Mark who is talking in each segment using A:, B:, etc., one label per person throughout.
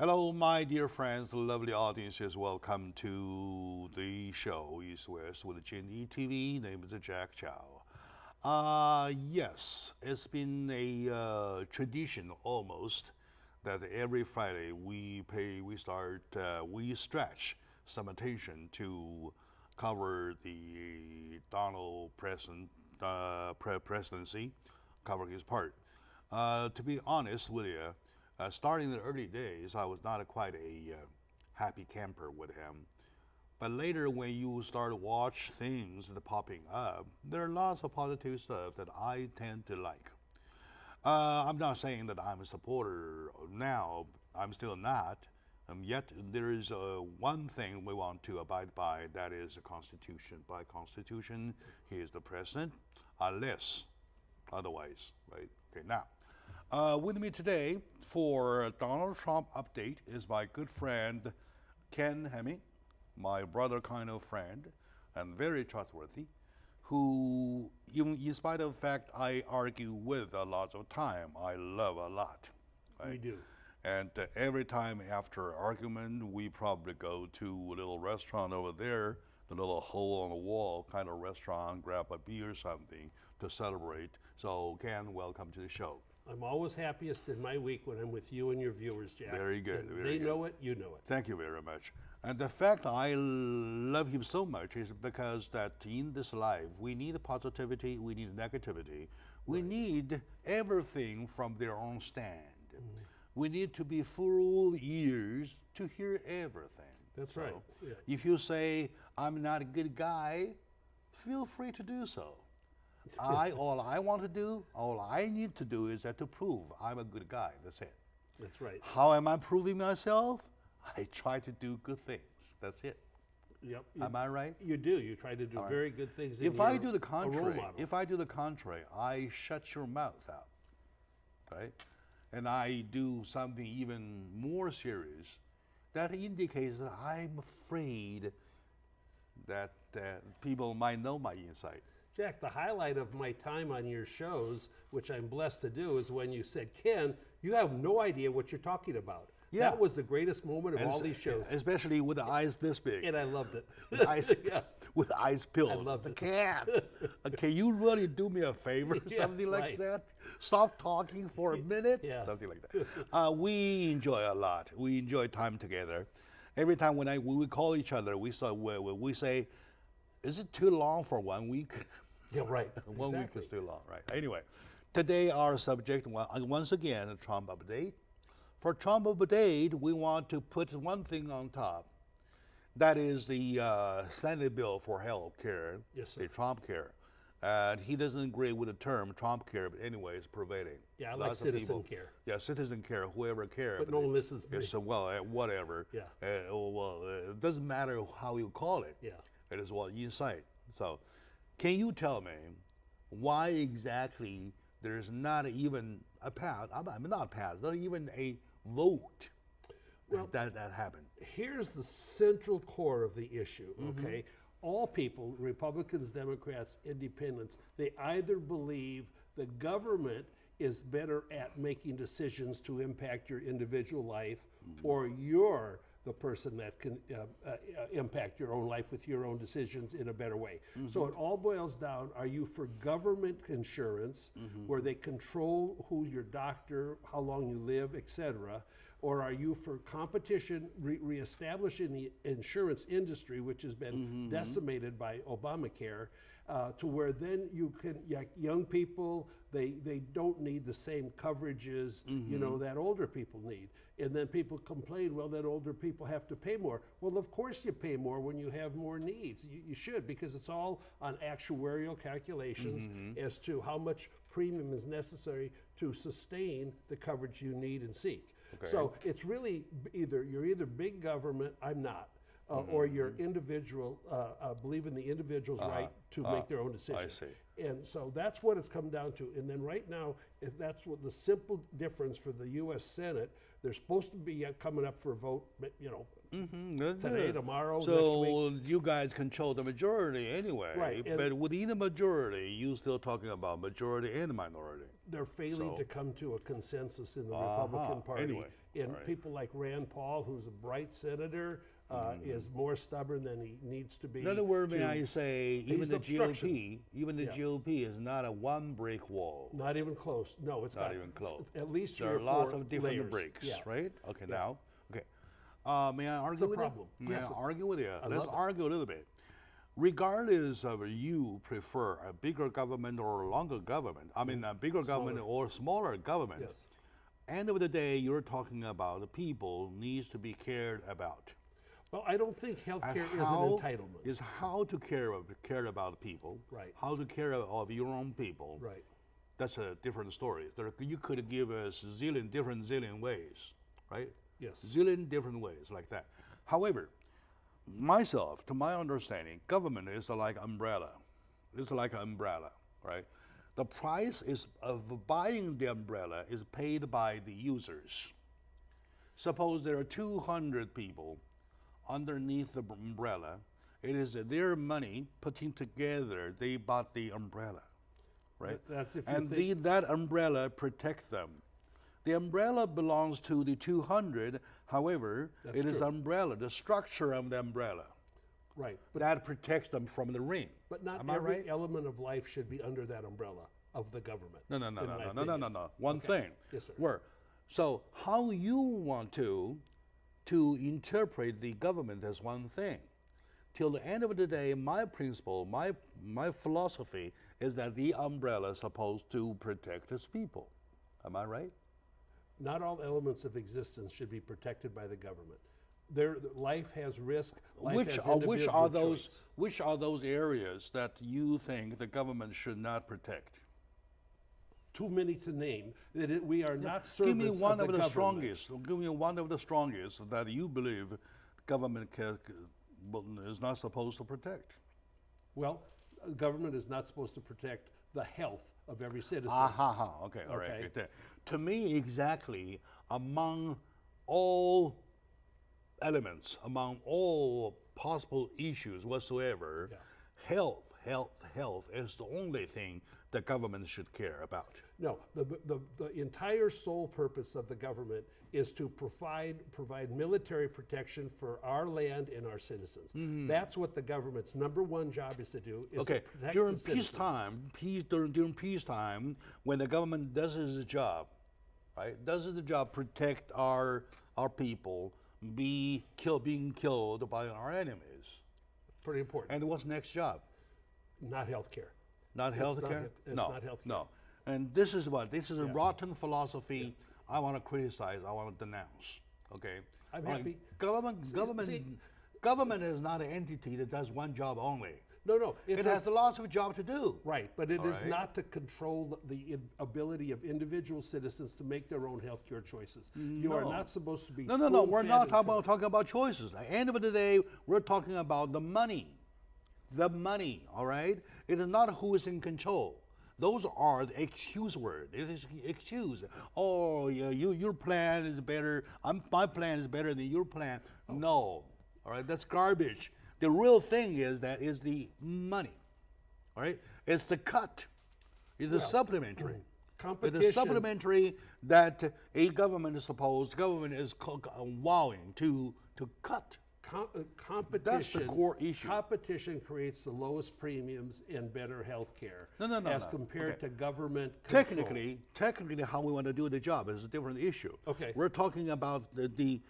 A: Hello, my dear friends, lovely audiences. Welcome to the show East West with G&E TV. Name is Jack Chow. Yes, it's been a tradition almost that every Friday we stretch some attention to cover the Donald presidency, cover his part. To be honest with you, starting in the early days, I was not quite a happy camper with him. But later, when you start to watch things that are popping up, there are lots of positive stuff that I tend to like. I'm not saying that I'm a supporter now. I'm still not. Yet there is one thing we want to abide by. That is the Constitution. By Constitution, he is the president, unless otherwise, right? Okay, now. With me today for Donald Trump update is my good friend Ken Hemming, my brother kind of friend, and very trustworthy, who, even in spite of the fact I argue with a lot of time, I love a lot. Right?
B: We do.
A: And every time after argument, we probably go to a little restaurant over there, the little hole on the wall kind of restaurant, grab a beer or something to celebrate. So Ken, welcome to the show.
B: I'm always happiest in my week when I'm with you and your viewers, Jack.
A: Very good.
B: They know it, you know it.
A: Thank you very much. And the fact I love him so much is because that in this life, we need positivity, we need negativity. We need everything from their own stand. We need to be full ears to hear everything.
B: That's right. Yeah.
A: If you say, I'm not a good guy, feel free to do so. All I need to do is to prove I'm a good guy. That's it.
B: That's right.
A: How am I proving myself? I try to do good things. That's it.
B: Yep.
A: Am I right?
B: You do. You try to do very good things.
A: If I do the contrary, I shut your mouth out, right? And I do something even more serious. That indicates that I'm afraid that people might know my insight.
B: Jack, the highlight of my time on your shows, which I'm blessed to do, is when you said, Ken, you have no idea what you're talking about. Yeah. That was the greatest moment of all these shows.
A: Especially with the eyes this big.
B: And I loved it.
A: With eyes, with eyes peeled. I
B: loved it.
A: Ken, can you really do me a favor? Something like that? Stop talking for a minute?
B: Yeah.
A: Something like that. We enjoy a lot. We enjoy time together. Every time when we call each other, we say, is it too long for 1 week?
B: Yeah, right.
A: One week is too long, right? Anyway, today our subject, once again, a Trump update. For Trump update, we want to put one thing on top. That is the Senate bill for health care, the Trump care. And he doesn't agree with the term Trump care, but anyway, it's prevailing.
B: Yeah, I like citizen care.
A: Yeah, citizen care, whoever cares.
B: But no one listens to me.
A: So, well, whatever.
B: Yeah.
A: It doesn't matter how you call it.
B: Yeah.
A: It is what you cite. So, can you tell me why exactly there's not even a pass? Not even a vote that happened.
B: Here's the central core of the issue. Okay, all people, Republicans, Democrats, Independents, they either believe the government is better at making decisions to impact your individual life, or you're the person that can impact your own life with your own decisions in a better way. So it all boils down, are you for government insurance, where they control who your doctor, how long you live, etc., or are you for competition, reestablishing the insurance industry, which has been decimated by Obamacare, to where then you can, young people, they don't need the same coverages, you know, that older people need. And then people complain, well, that older people have to pay more. Well, of course you pay more when you have more needs. You should, because it's all on actuarial calculations as to how much premium is necessary to sustain the coverage you need and seek. Okay. So it's really you're either big government, I'm not, or you're individual, believe in the individual's right to make their own decision.
A: I see.
B: And so that's what it's come down to. And then right now, if that's what the simple difference for the U.S. Senate. They're supposed to be coming up for a vote, you know, today, tomorrow, next week.
A: So you guys control the majority anyway.
B: Right.
A: But within the majority, you're still talking about majority and minority.
B: they're failing
A: So-
B: to come to a consensus in the Republican Party.
A: Anyway,
B: And
A: all right.
B: people like Rand Paul, who's a bright senator, is more stubborn than he needs to be.
A: In other words, may
B: to-
A: I say, even
B: He's
A: the
B: obstruction.
A: GOP, even the
B: Yeah.
A: GOP is not a one brick wall.
B: Not even close. No, it's
A: Not
B: got
A: even close.
B: At least
A: There
B: three
A: are
B: or
A: lots
B: four
A: of different
B: layers.
A: breaks,
B: Yeah.
A: right? Okay,
B: Yeah.
A: now, okay. May I argue
B: a
A: with
B: problem.
A: you? May
B: Yes.
A: I argue with you? Let's
B: love it.
A: argue a little bit. Regardless of you prefer a bigger government or a longer government, I mean a bigger government or smaller government,
B: Yes.
A: end of the day, you're talking about the people needs to be cared about.
B: Well, I don't think healthcare is an
A: How
B: entitlement.
A: is how to care about people,
B: Right.
A: how to care of your own people.
B: Right.
A: That's a different story. You could give us zillion ways, right?
B: Yes.
A: Zillion different ways like that. However, myself, to my understanding, government is like umbrella. It's like an umbrella, right? The price is of buying the umbrella is paid by the users. Suppose there are 200 people underneath the umbrella. It is their money putting together. They bought the umbrella, right?
B: That's if you
A: And
B: think-
A: that umbrella protects them. The umbrella belongs to the 200. However,
B: That's
A: it is
B: true.
A: umbrella, the structure of the umbrella,
B: Right.
A: that protects them from the rain.
B: But not
A: Am I
B: every
A: right?
B: element of life should be under that umbrella of the government.
A: No.
B: in my
A: One
B: opinion.
A: thing.
B: Yes, sir.
A: Where, so how you want to interpret the government as one thing? Till the end of the day, my principle, my philosophy is that the umbrella is supposed to protect its people. Am I right?
B: Not all elements of existence should be protected by the government. Life has risk. Life
A: Which
B: has
A: are
B: individual
A: those
B: choice.
A: which are those areas that you think the government should not protect?
B: Too many to name. We are not
A: Give
B: servants
A: me one
B: of
A: of
B: the
A: the
B: government.
A: strongest. Give me one of the strongest that you believe government is not supposed to protect.
B: Well, government is not supposed to protect the health of every citizen.
A: Okay, all right.
B: Okay.
A: Right there. To me, exactly, among all elements, among all possible issues whatsoever,
B: Yeah.
A: health is the only thing the government should care about.
B: No, the entire sole purpose of the government is to provide military protection for our land and our citizens. That's what the government's number one job is to do, is
A: Okay,
B: to protect
A: during
B: the citizens.
A: during peacetime, when the government does its job, right, does its job protect our people being killed by our enemies.
B: Pretty important.
A: And what's next job?
B: Not healthcare.
A: Not
B: It's not
A: healthcare?
B: he- it's
A: No,
B: not healthcare.
A: no. And this is a
B: Yeah.
A: rotten philosophy. I want to criticize. I want to denounce. Okay.
B: I'm
A: All right,
B: happy.
A: Government is not an entity that does one job only.
B: No.
A: It has lots of job to do.
B: Right, but it
A: All
B: is
A: right.
B: not to control the ability of individual citizens to make their own healthcare choices. You are
A: No.
B: not supposed to be
A: No. We're
B: spoon-fed
A: not
B: and
A: talking about choices. At the end of the day, we're talking about the money. The money, all right? It is not who is in control. Those are the excuse word. It is excuse. Oh, yeah, your plan is better. My plan is better than your plan. No, all right, that's garbage. The real thing is the money, all right? It's the cut. It's the supplementary. It
B: competition.
A: is supplementary that a government is vowing to cut.
B: Competition.
A: core issue.
B: Competition creates the lowest premiums and better health care
A: No,
B: as
A: no.
B: compared
A: Okay.
B: to government control.
A: Technically, how we want to do the job is a different issue.
B: Okay.
A: We're talking about the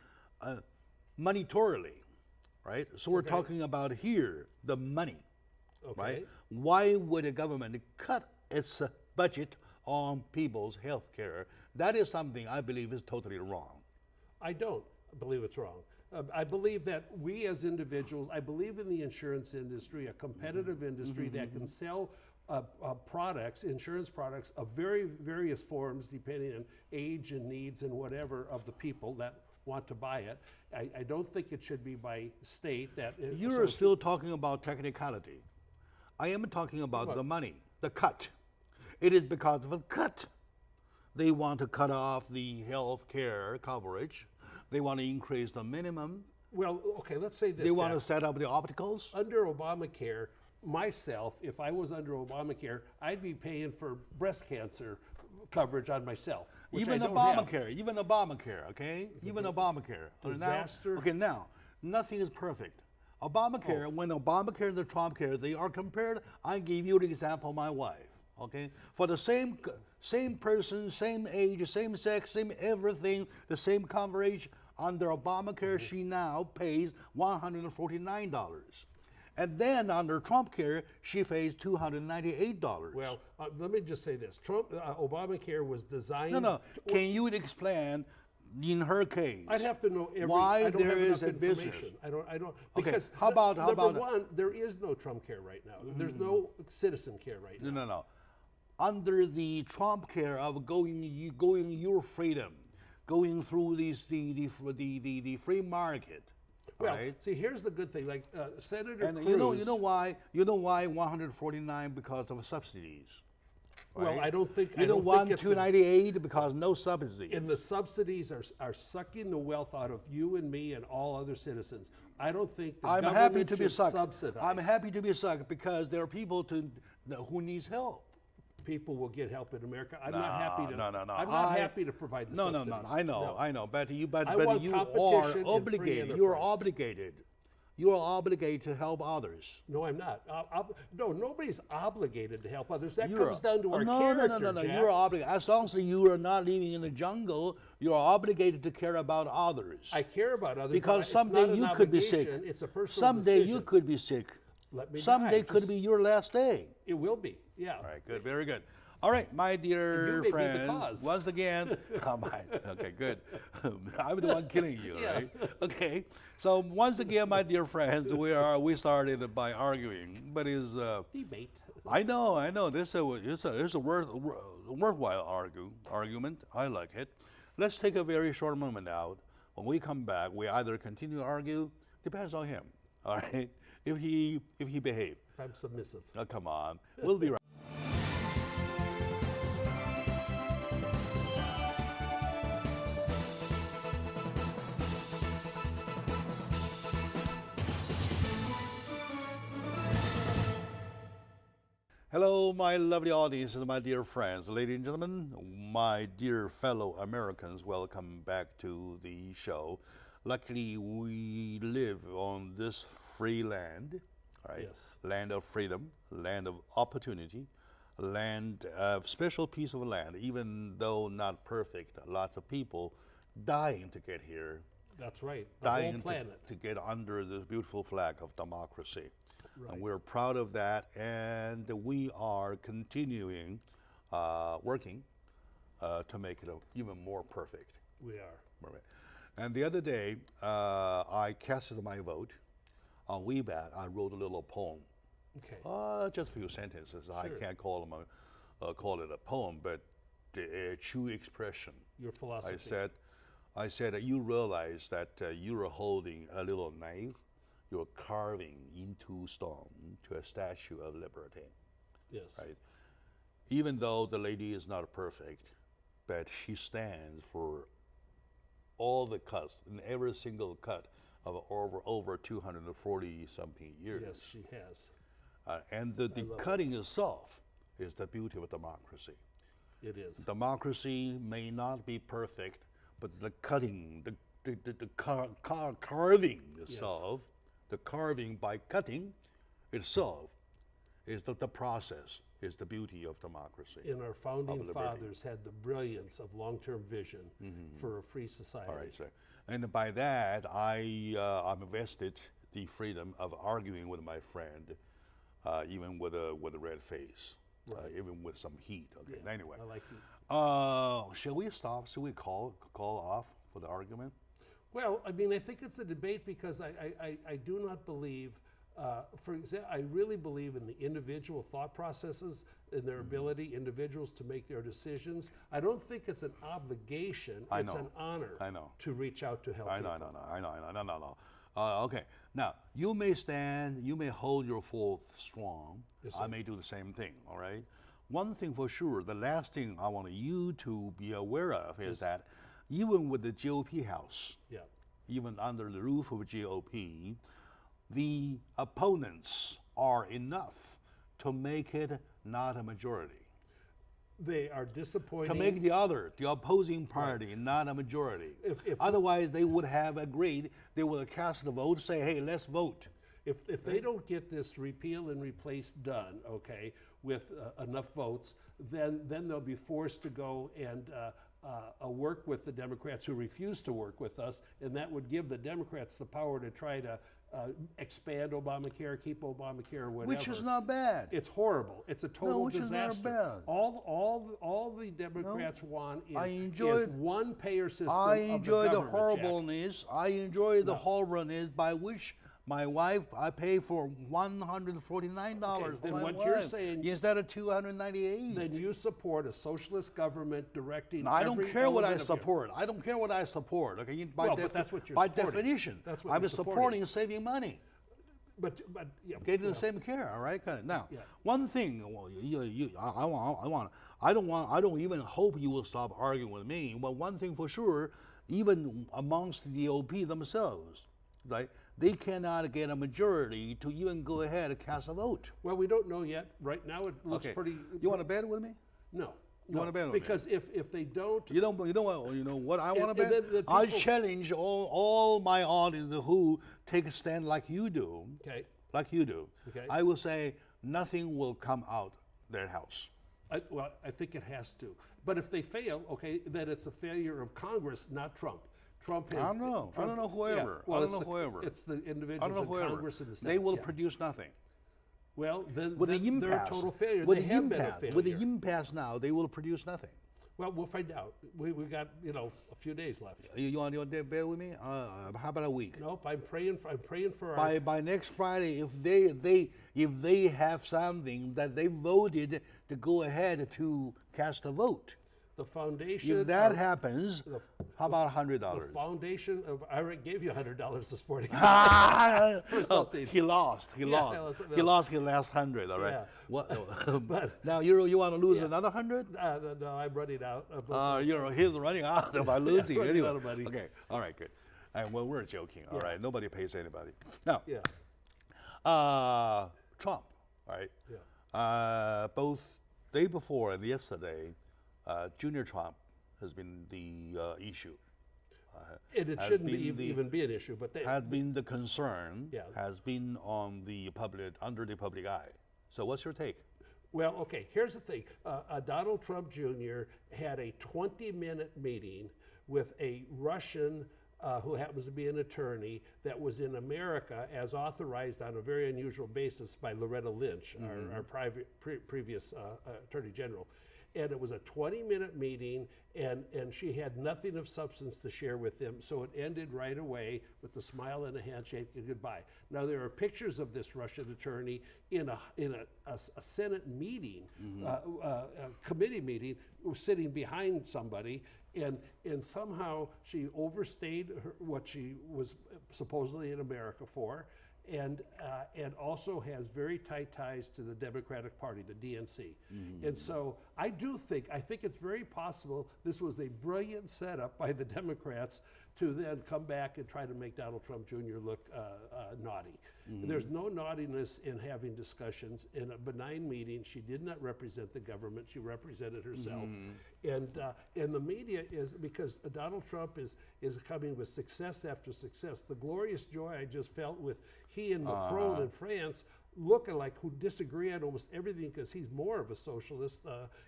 A: monetarily, right? So we're
B: Okay.
A: talking about here the money,
B: Okay.
A: right? Why would a government cut its budget on people's health care? That is something I believe is totally wrong.
B: I don't believe it's wrong. I believe that we as individuals, I believe in the insurance industry, a competitive industry that can sell products, insurance products of various forms depending on age and needs and whatever of the people that want to buy it. I don't think it should be by state that.
A: You're still talking about technicality. I am talking about
B: What?
A: the money, the cut. It is because of the cut. They want to cut off the health care coverage. They want to increase the minimum.
B: Well, okay, let's say this.
A: They want to
B: Jack.
A: set up the opticals.
B: Under Obamacare, myself, if I was under Obamacare, I'd be paying for breast cancer coverage on myself.
A: Even Obamacare, okay? Even Obamacare.
B: Disaster.
A: Now, nothing is perfect. Obamacare, when Obamacare and the Trump care, they are compared. I gave you the example of my wife, okay? For the same person, same age, same sex, same everything, the same coverage, under Obamacare, she now pays $149. And then under Trump care, she pays $298.
B: Well, let me just say this: Obamacare was designed.
A: No. Can you explain, in her case,
B: I'd have to know
A: why there is a business?
B: I don't.
A: Okay,
B: Because
A: how about
B: number one, there is no Trump care right now. There's no citizen care right now.
A: No. Under the Trump care of going your freedom, going through the free market.
B: Well,
A: right?
B: see, here's the good thing. Like Senator
A: And
B: Cruz.
A: you know why 149 because of subsidies. Right?
B: Well, I don't think.
A: You don't want 298 because no subsidy.
B: And the subsidies are sucking the wealth out of you and me and all other citizens. I don't think the
A: I'm
B: government
A: happy to be
B: should
A: sucked.
B: subsidize.
A: I'm happy to be sucked because there are people who needs help.
B: People will get help in America. I'm not happy to.
A: No.
B: I'm not happy to provide the subsidies.
A: No. I know. But you
B: want
A: are
B: competition and free
A: obligated. You are
B: enterprise.
A: obligated. You are obligated to help others.
B: No, I'm not. No, nobody's obligated to help others. That comes down to our character,
A: No.
B: Jack.
A: You are obligated. As long as you are not living in the jungle, you are obligated to care about others.
B: I care about others
A: because
B: but
A: someday
B: it's not
A: you
B: an
A: could be sick.
B: obligation, It's a personal
A: Someday
B: decision.
A: you could be sick.
B: Let me
A: Someday
B: die.
A: could be your last day.
B: It will be. Yeah.
A: All right. Good. Very good. All right, my dear
B: may be the
A: friends.
B: cause.
A: Once again, okay, good. I'm the one killing you, right? Okay. So once again, my dear friends, we started by arguing, but is
B: debate.
A: I know. This is a worthwhile argument. I like it. Let's take a very short moment out. When we come back, we either continue to argue. Depends on him. All right. If he behaves.
B: If I'm submissive.
A: Oh, come on. We'll be right. Hello, my lovely audience and my dear friends, ladies and gentlemen, my dear fellow Americans, welcome back to the show. Luckily, we live on this free land, right?
B: Yes.
A: Land of freedom, land of opportunity, land of special piece of land, even though not perfect. Lots of people dying to get here.
B: That's right. The whole
A: Dying
B: planet.
A: to get under this beautiful flag of democracy.
B: Right.
A: And we're proud of that, and we are continuing working to make it even more perfect.
B: We are.
A: Right. And the other day, I casted my vote on WeBat. I wrote a little poem.
B: Okay.
A: Just a few sentences.
B: Sure.
A: I can't call it a poem, but a true expression.
B: Your philosophy.
A: I said that you realize that you are holding a little knife. You're carving into stone to a statue of liberty.
B: Yes.
A: Right. Even though the lady is not perfect, but she stands for all the cuts, in every single cut of over 240 something years.
B: Yes, she has.
A: And the cutting itself is the beauty of democracy.
B: It is.
A: Democracy may not be perfect, but the cutting, the carving itself, the carving by cutting itself is the process, is the beauty of democracy.
B: And our founding fathers had the brilliance of long-term vision for a free society.
A: All right, sir. And by that, I'm vested the freedom of arguing with my friend, even with a red face, even with some heat. Okay.
B: Yeah,
A: Anyway,
B: I like heat.
A: Shall we stop? Shall we call off for the argument?
B: Well, I mean, I think it's a debate because I do not believe, for example, I really believe in the individual thought processes and their ability, individuals to make their decisions. I don't think it's an obligation, it's an honor to reach out to help people.
A: I know. Okay, now, you may stand, you may hold your forth strong.
B: Yes,
A: I may do the same thing, all right? One thing for sure, the last thing I want you to be aware of is that even with the GOP House, even under the roof of GOP, the opponents are enough to make it not a majority.
B: They are disappointing.
A: To make the opposing party, not a majority.
B: If
A: Otherwise, they would have agreed. They would have cast the vote, say, hey, let's vote.
B: If they don't get this repeal and replace done, okay, with enough votes, then they'll be forced to go and work with the Democrats who refuse to work with us, and that would give the Democrats the power to try to expand Obamacare, keep Obamacare, whatever.
A: Which is not bad.
B: It's horrible. It's a total disaster.
A: Is not bad.
B: All the Democrats want is one payer system.
A: I enjoy the
B: horribleness.
A: Jack. I enjoy the horribleness by which my wife, I pay for $149 for
B: then
A: my
B: what
A: wife
B: you're saying,
A: instead of $298.
B: Then you support a socialist government directing.
A: No, I don't care what I support. I don't care what I support. Okay,
B: but that's what you're
A: by
B: supporting.
A: Definition,
B: that's what
A: I'm supporting saving money.
B: But yeah,
A: getting the same care. All right. Now,
B: yeah.
A: One thing. Well, I don't even hope you will stop arguing with me. But one thing for sure, even amongst the OP themselves, right? They cannot get a majority to even go ahead and cast a vote.
B: Well, we don't know yet. Right now, it looks pretty.
A: You want to bet with me?
B: No.
A: You want to bet with
B: because
A: me?
B: If they don't,
A: you know what I want to bet. I challenge all my audience who take a stand like you do.
B: Okay.
A: Like you do.
B: Okay.
A: I will say nothing will come out their house.
B: I think it has to. But if they fail, okay, then it's a failure of Congress, not Trump. Trump has.
A: I don't know. I don't know whoever.
B: Yeah, well,
A: I don't know whoever.
B: It's the individuals in Congress and the Senate.
A: They will produce nothing.
B: Well, then
A: with the impasse,
B: they're a total failure.
A: With
B: they
A: the
B: have
A: impasse,
B: been a failure.
A: With the impasse now, they will produce nothing.
B: Well, we'll find out. We've got a few days left.
A: You want to bear with me? How about a week?
B: Nope. I'm praying for.
A: By next Friday, if they have something that they voted to go ahead to cast a vote.
B: The foundation.
A: If that happens, how about $100?
B: The foundation of I already gave you $100 this morning.
A: For
B: something.
A: Oh, he lost. He lost his last 100. All right.
B: Yeah.
A: What?
B: But
A: now you want to lose another 100?
B: No, I'm running out.
A: He's running out by losing
B: running
A: anyway.
B: out of money.
A: Okay. All right. Good. And well, we're joking. All right. Nobody pays anybody. Now.
B: Yeah.
A: Trump. All right.
B: Yeah.
A: Both day before and yesterday. Junior Trump has been the issue.
B: And it shouldn't even be an issue, but they
A: had been the concern.
B: Yeah.
A: Has been on the under the public eye. So what's your take?
B: Well, okay. Here's the thing. Donald Trump Jr. had a 20-minute meeting with a Russian who happens to be an attorney that was in America as authorized on a very unusual basis by Loretta Lynch, our previous Attorney General. And it was a 20-minute meeting, and she had nothing of substance to share with him, so it ended right away with a smile and a handshake and goodbye. Now, there are pictures of this Russian attorney in a Senate meeting, a committee meeting, sitting behind somebody, and somehow she overstayed what she was supposedly in America for, and also has very tight ties to the Democratic Party, the DNC. And so I think it's very possible this was a brilliant setup by the Democrats to then come back and try to make Donald Trump Jr. look naughty. There's no naughtiness in having discussions. In a benign meeting, she did not represent the government, she represented herself. And the media is, because Donald Trump is coming with success after success. The glorious joy I just felt with he and Macron in France, looking like who disagree on almost everything because he's more of a socialist,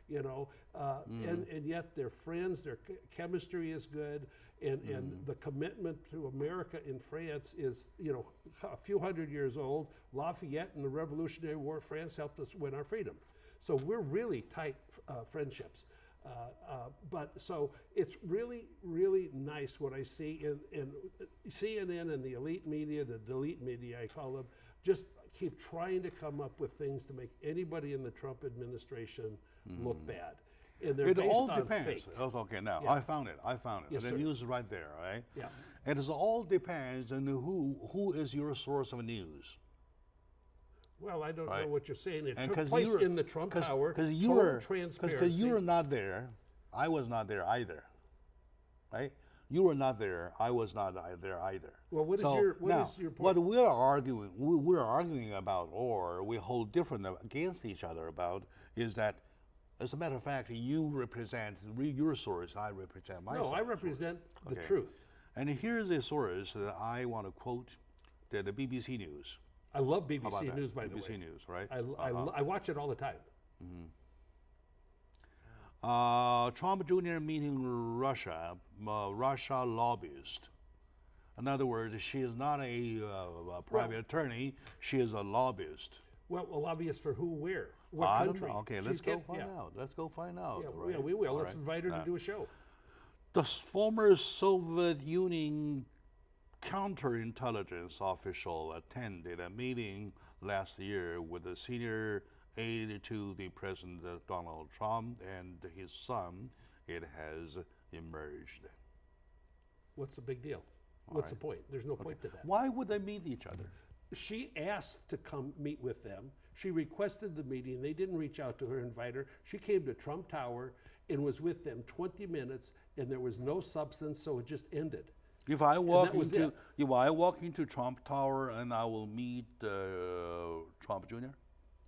B: and yet they're friends, their chemistry is good, and the commitment to America in France is, a few hundred years old. Lafayette in the Revolutionary War, France helped us win our freedom. So we're really tight friendships. But so it's really, really nice what I see in CNN and the elite media, the delete media, I call them, just keep trying to come up with things to make anybody in the Trump administration look bad. And they're based
A: all
B: on
A: depends.
B: fake.
A: Okay, now
B: Yeah.
A: I found it.
B: Yes,
A: the
B: sir.
A: news is right there, right?
B: Yeah.
A: It all depends on who is your source of news.
B: Well, I don't
A: Right.
B: know what you're saying. It
A: And
B: took
A: 'cause
B: place
A: you were-
B: in the Trump Tower.
A: Because you
B: Total transparency.
A: Because you were not there. I was not there either. Right? You were not there. I was not there either.
B: Well, what is your point?
A: What we're arguing about, or we hold different against each other about, is that As a matter of fact, you represent your source, I represent my source.
B: No, I represent the truth.
A: And here's a source that I want to quote, the BBC News.
B: I love BBC News, by the way.
A: BBC News, right?
B: I watch it all the time.
A: Trump Jr. meeting Russia lobbyist. In other words, she is not a private attorney, she is a lobbyist.
B: Well, a lobbyist for who, where? What
A: I
B: country?
A: don't know. Okay, let's go find out. Let's go find out.
B: Yeah,
A: right?
B: yeah, we will.
A: All
B: Let's
A: right.
B: invite her to do a show.
A: The former Soviet Union counterintelligence official attended a meeting last year with a senior aide to the President Donald Trump and his son. It has emerged.
B: What's the big deal? What's the point? There's no point to that.
A: Why would they meet each other?
B: She asked to come meet with them. She requested the meeting. They didn't reach out to her, invite her. She came to Trump Tower and was with them 20 minutes, and there was no substance, so it just ended.
A: If I walk into Trump Tower and I will meet Trump Jr.,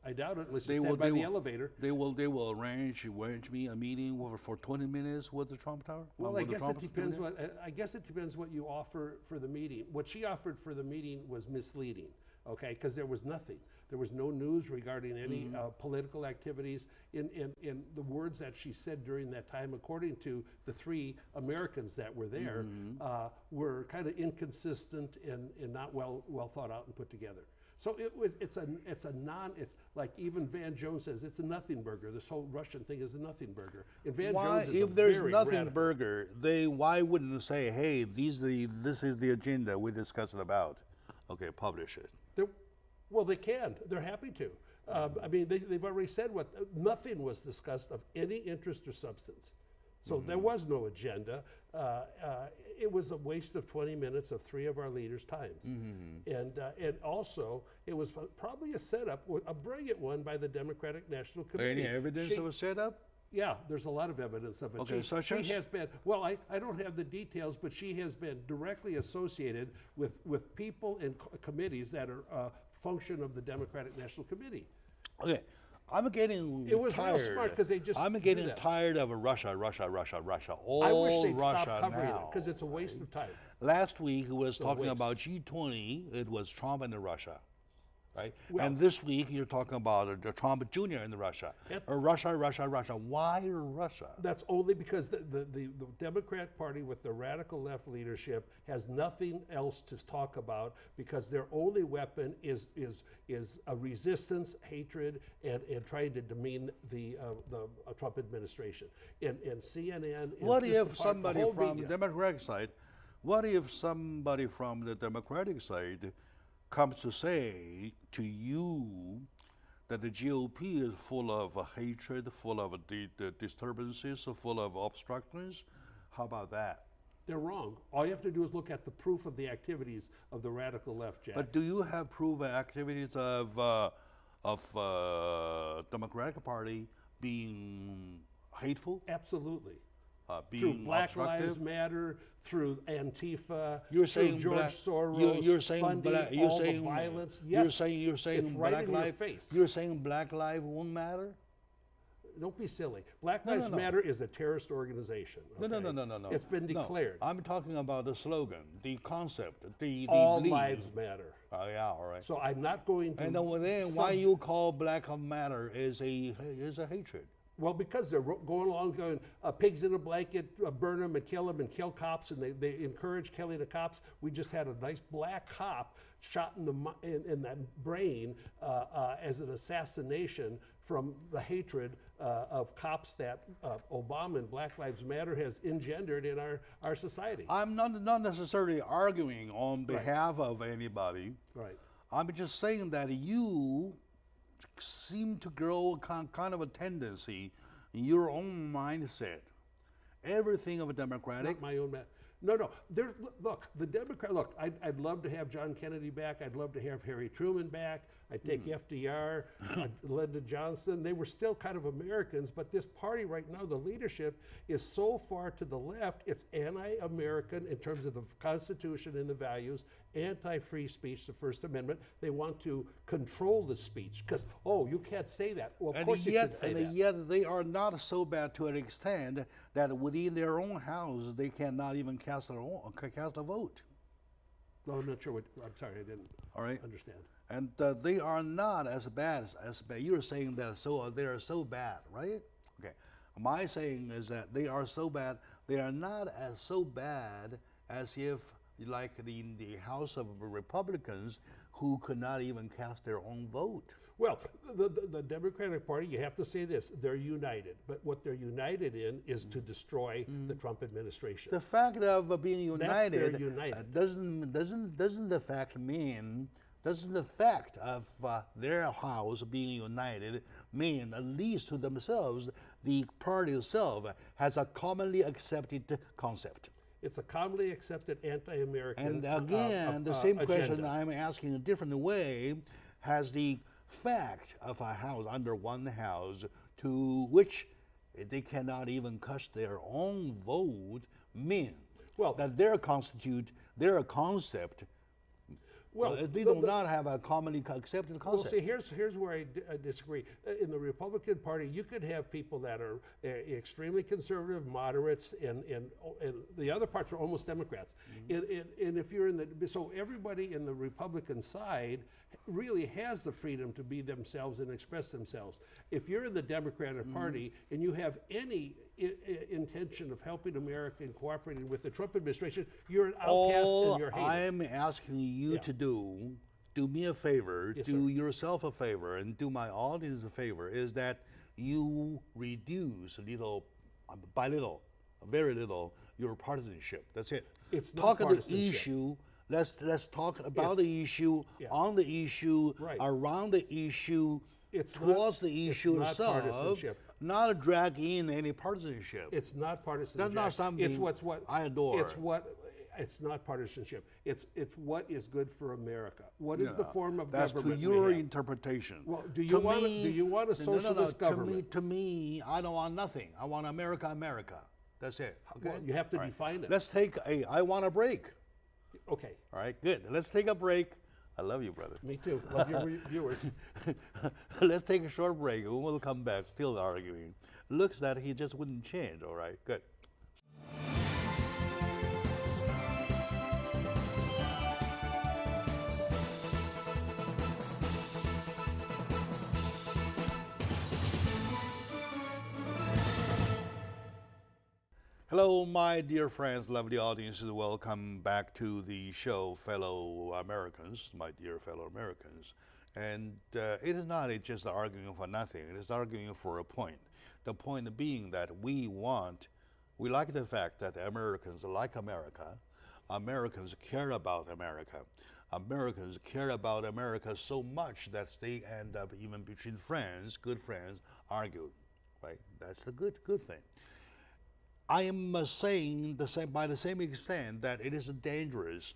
B: I doubt it, unless you stand by the elevator.
A: They will arrange me a meeting for 20 minutes with the Trump Tower.
B: Well, I guess it depends what you offer for the meeting. What she offered for the meeting was misleading, okay? Because there was nothing. There was no news regarding any political activities. In the words that she said during that time, according to the 3 Americans that were there, were kind of inconsistent and not well thought out and put together. So it's like even Van Jones says, it's a nothing burger. This whole Russian thing is a nothing burger. And Van Jones is
A: if there's nothing burger, why wouldn't they say, hey, this is the agenda we discussed about? Okay, publish it.
B: Well, they can. They're happy to. I mean, they've already said nothing was discussed of any interest or substance. So there was no agenda. It was a waste of 20 minutes of 3 of our leaders' times. And also, it was probably a setup, a brilliant one by the Democratic National Committee.
A: Any evidence of a setup?
B: Yeah, there's a lot of evidence of it.
A: Okay,
B: she has been, well, I don't have the details, but she has been directly associated with people and committees that are a function of the Democratic National Committee.
A: Okay. I'm getting
B: It was
A: tired.
B: real smart because they just
A: I'm getting tired of Russia.
B: I wish they'd
A: Russia
B: stop covering
A: now.
B: it because it's a waste of time.
A: Last week it was talking about G20. It was Trump and Russia, right?
B: Well,
A: and this week you're talking about Trump Jr. and Russia. Russia. Why Russia?
B: That's only because the Democrat Party with the radical left leadership has nothing else to talk about because their only weapon is a resistance, hatred, and trying to demean the Trump administration. And CNN is
A: What
B: just
A: if somebody from
B: media.
A: the Democratic side? What if somebody from the Democratic side comes to say to you that the GOP is full of hatred, full of disturbances, full of obstructions? How about that?
B: They're wrong. All you have to do is look at the proof of the activities of the radical left, Jack.
A: But do you have proof of activities of Democratic Party being hateful?
B: Absolutely.
A: Being
B: through Black
A: obstructive?
B: Lives Matter, through Antifa,
A: You're
B: through
A: saying
B: George
A: black,
B: Soros,
A: you're saying
B: funding
A: black, you're
B: all
A: saying
B: the violence. Yes,
A: you're saying
B: it's right
A: Black
B: in your
A: Lives.
B: face.
A: You're saying Black Lives won't matter.
B: Don't be silly. Black Lives Matter is a terrorist organization. Okay?
A: No.
B: It's been declared.
A: I'm talking about the slogan, the concept, the
B: All
A: belief.
B: lives matter.
A: Oh yeah, all right.
B: So I'm not going to.
A: And then why you call Black Lives Matter is a hatred?
B: Well, because they're going along going, pigs in a blanket, burn them and kill cops, and they encourage killing the cops. We just had a nice black cop shot in the brain as an assassination from the hatred of cops that Obama and Black Lives Matter has engendered in our society.
A: I'm not necessarily arguing on behalf of anybody.
B: Right.
A: I'm just saying that you seem to grow kind of a tendency in your own mindset. Everything of a Democratic.
B: It's not my own. No. Look, the Democrat. Look, I'd love to have John Kennedy back. I'd love to have Harry Truman back. I'd take FDR, Lyndon Johnson. They were still kind of Americans, but this party right now, the leadership is so far to the left. It's anti-American in terms of the Constitution and the values, anti-free speech, the First Amendment. They want to control the speech because, oh, you can't say that. Well, of course you can say that.
A: And yet they are not so bad to an extent that within their own house they cannot even cast a vote.
B: No, I'm not sure what. I'm sorry, I didn't understand.
A: And they are not as bad as bad. You're saying that they are so bad, right? Okay. My saying is that they are so bad. They are not as so bad as if, like in the House of Republicans, who could not even cast their own vote.
B: Well, the Democratic Party, you have to say this, they're united. But what they're united in is to destroy the Trump administration.
A: The fact of being united,
B: they're united.
A: Doesn't the fact of their house being united mean, at least to themselves, the party itself has a commonly accepted concept?
B: It's a commonly accepted anti-American
A: And again, the same question I'm asking a different way, has the fact of a house under one house to which they cannot even cast their own vote mean that their concept, they do not have a commonly accepted concept.
B: Well, see, here's where I disagree. In the Republican Party, you could have people that are extremely conservative, moderates, and the other parts are almost Democrats. And if you're so everybody in the Republican side really has the freedom to be themselves and express themselves. If you're in the Democratic Party and you have any intention of helping America and cooperating with the Trump administration, you're an outcast and you're hated.
A: I'm asking you to do me a favor, do yourself a favor, and do my audience a favor, is that you reduce by little, very little, your partisanship. That's it.
B: It's not partisanship.
A: The issue. Let's talk about the issue, on the issue, around the issue, towards the issue itself. Not drag in any partisanship.
B: It's not partisanship.
A: That's not something
B: it's what
A: I adore.
B: It's not partisanship. It's what is good for America. What is the form of
A: government? That's to your interpretation.
B: Well, do you want a socialist government?
A: To me, I don't want nothing. I want America. That's it. Okay.
B: Well, you have to define it.
A: Let's take I want a break.
B: Okay.
A: All right, good. Let's take a break. I love you, brother.
B: Me too. Love your viewers.
A: Let's take a short break. We will come back, still arguing. Looks that he just wouldn't change. All right, good. Hello, my dear friends, lovely audiences. Welcome back to the show, fellow Americans, my dear fellow Americans. And it is not just arguing for nothing. It is arguing for a point. The point being that we like the fact that Americans like America. Americans care about America. Americans care about America so much that they end up even between friends, good friends, arguing, right? That's a good thing. I am saying by the same extent that it is dangerous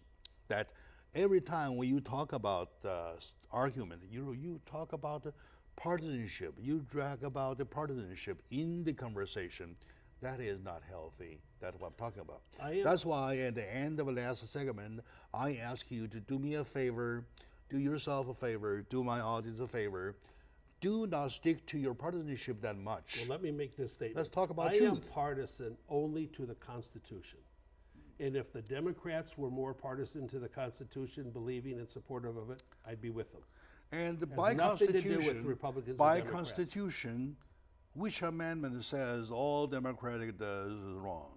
A: that every time when you talk about argument, you talk about partisanship, you drag about the partisanship in the conversation. That is not healthy. That's what I'm talking about. That's why at the end of the last segment, I ask you to do me a favor, do yourself a favor, do my audience a favor. Do not stick to your partisanship that much.
B: Well, let me make this statement.
A: Let's talk about
B: truth. I am partisan only to the Constitution. And if the Democrats were more partisan to the Constitution, believing and supportive of it, I'd be with them.
A: And by Constitution, which amendment says all Democratic does is wrong?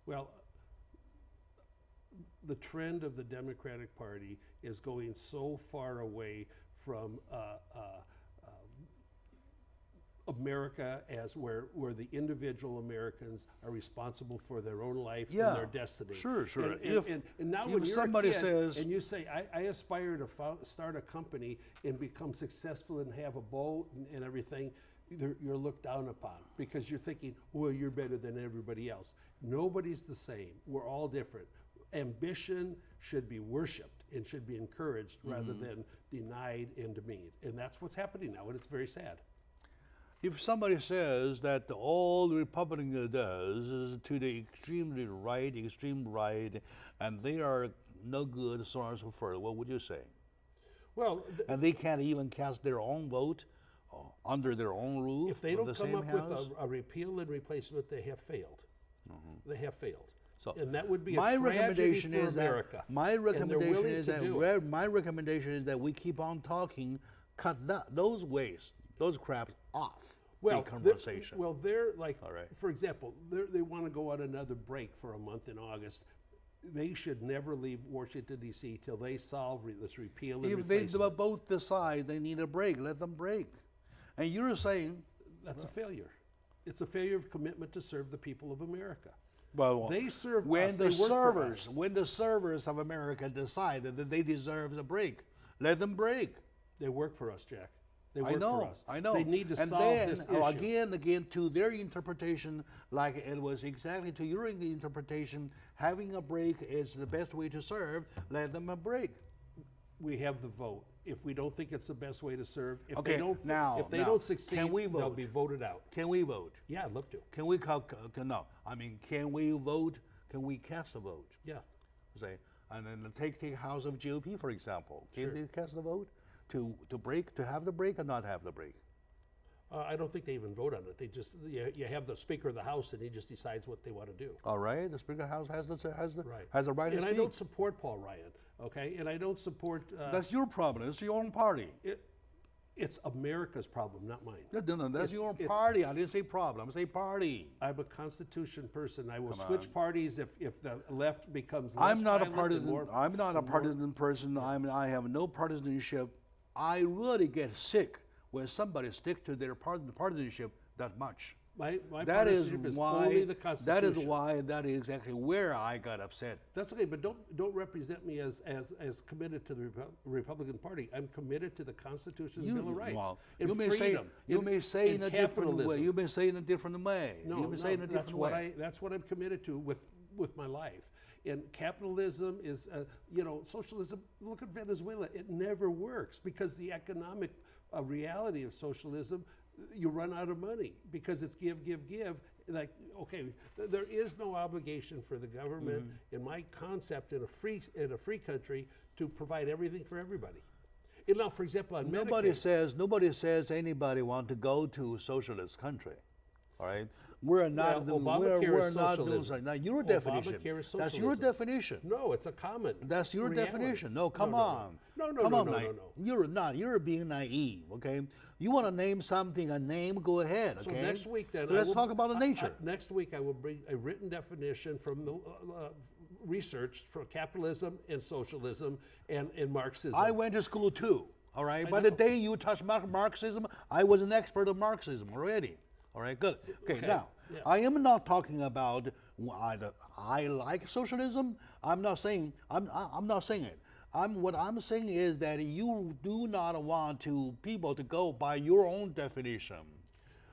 B: Well, the trend of the Democratic Party is going so far away from America as where the individual Americans are responsible for their own life and their destiny.
A: Sure.
B: And now when you're somebody says, and you say, I aspire to start a company and become successful and have a boat and everything, you're looked down upon because you're thinking, well, you're better than everybody else. Nobody's the same. We're all different. Ambition should be worshipped and should be encouraged rather than denied and demeaned. And that's what's happening now, and it's very sad.
A: If somebody says that all the Republican does is to the extreme right, and they are no good, so on and so forth, what would you say?
B: Well,
A: And they can't even cast their own vote under their own roof.
B: if they
A: of
B: don't
A: the
B: come
A: same
B: up
A: house?
B: with a repeal and replacement, they have failed. They have failed.
A: So
B: And that would be
A: my
B: a tragedy
A: recommendation
B: for
A: is
B: America.
A: that my
B: And they're
A: recommendation
B: willing
A: is
B: to
A: that
B: do it.
A: my recommendation is that we keep on talking, cut those waste, those craps off the conversation.
B: They're like,
A: All right.
B: for example, they want to go on another break for a month in August. They should never leave Washington, D.C. till they solve this repeal and
A: If they
B: replacement.
A: both decide they need a break, let them break. And you're saying
B: That's a failure. It's a failure of commitment to serve the people of America.
A: well,
B: They serve
A: when
B: us,
A: the
B: they work for us.
A: when the servers of America decide that they deserve a break, let them break.
B: They work for us, Jack. They
A: I
B: work
A: know,
B: for us.
A: I know.
B: They need to
A: and
B: solve
A: then,
B: this issue.
A: again, to their interpretation, like it was exactly to your interpretation, having a break is the best way to serve, let them a break.
B: We have the vote. If we don't think it's the best way to serve, if
A: Okay,
B: they don't,
A: now,
B: if they don't succeed,
A: can we
B: they'll
A: vote?
B: be voted out.
A: Can we vote?
B: Yeah, I'd love to.
A: Can we can we vote? Can we cast a vote?
B: Yeah.
A: Say, and then take the House of GOP, for example. Can
B: Sure.
A: they cast a vote to have the break or not have the break?
B: I don't think they even vote on it. They just you have the Speaker of the House, and he just decides what they want to do.
A: All right, the Speaker of the House has the right to
B: And
A: speak.
B: I don't support Paul Ryan. Okay, and I don't support.
A: That's your problem. It's your own party.
B: It's America's problem, not mine.
A: No, that's
B: It's-
A: your
B: it's-
A: party. I didn't say problem. I say party.
B: I'm a Constitution person. I will switch parties if the left becomes less
A: I'm not a
B: violent and
A: partisan.
B: more-
A: I'm not a partisan person. I have no partisanship. I really get sick when somebody stick to their partisanship that much.
B: My
A: That is
B: partisanship is
A: why.
B: only the Constitution.
A: That is exactly where I got upset.
B: That's okay, but don't represent me as committed to the Republican Party. I'm committed to the Constitution and Bill of Rights.
A: Well,
B: and
A: you may
B: freedom,
A: say
B: and
A: in a different way.
B: capitalism.
A: You may say in a different way.
B: No,
A: you may say in a
B: that's
A: different
B: what
A: way.
B: that's what I'm committed to with my life. And capitalism is, socialism. Look at Venezuela; it never works because the economic reality of socialism, you run out of money because it's give. Like, okay, there is no obligation for the government, in my concept, in a free country, to provide everything for everybody. And now, for example, on
A: Nobody
B: Medicaid,
A: says anybody want to go to a socialist country. All right, we're not
B: Well,
A: doing.
B: Obamacare
A: We're
B: is
A: not doing.
B: socialism.
A: Now your definition.
B: Obamacare is
A: That's your
B: socialism.
A: definition.
B: No, it's a common.
A: That's your
B: reality.
A: definition. No, come
B: No.
A: on.
B: No.
A: Come on. You're not. You're being naive. Okay. You want to name something a name? Go ahead. Okay.
B: So next week, then,
A: So let's talk about the nature.
B: Next week, I will bring a written definition from the research for capitalism and socialism and Marxism.
A: I went to school too. All right.
B: I
A: By the
B: know.
A: day you touched Marxism, I was an expert of Marxism already. All right. Good. Okay. Now,
B: yeah.
A: I am not talking about I like socialism. I'm not saying. I'm not saying it. What I'm saying is that you do not want people to go by your own definition.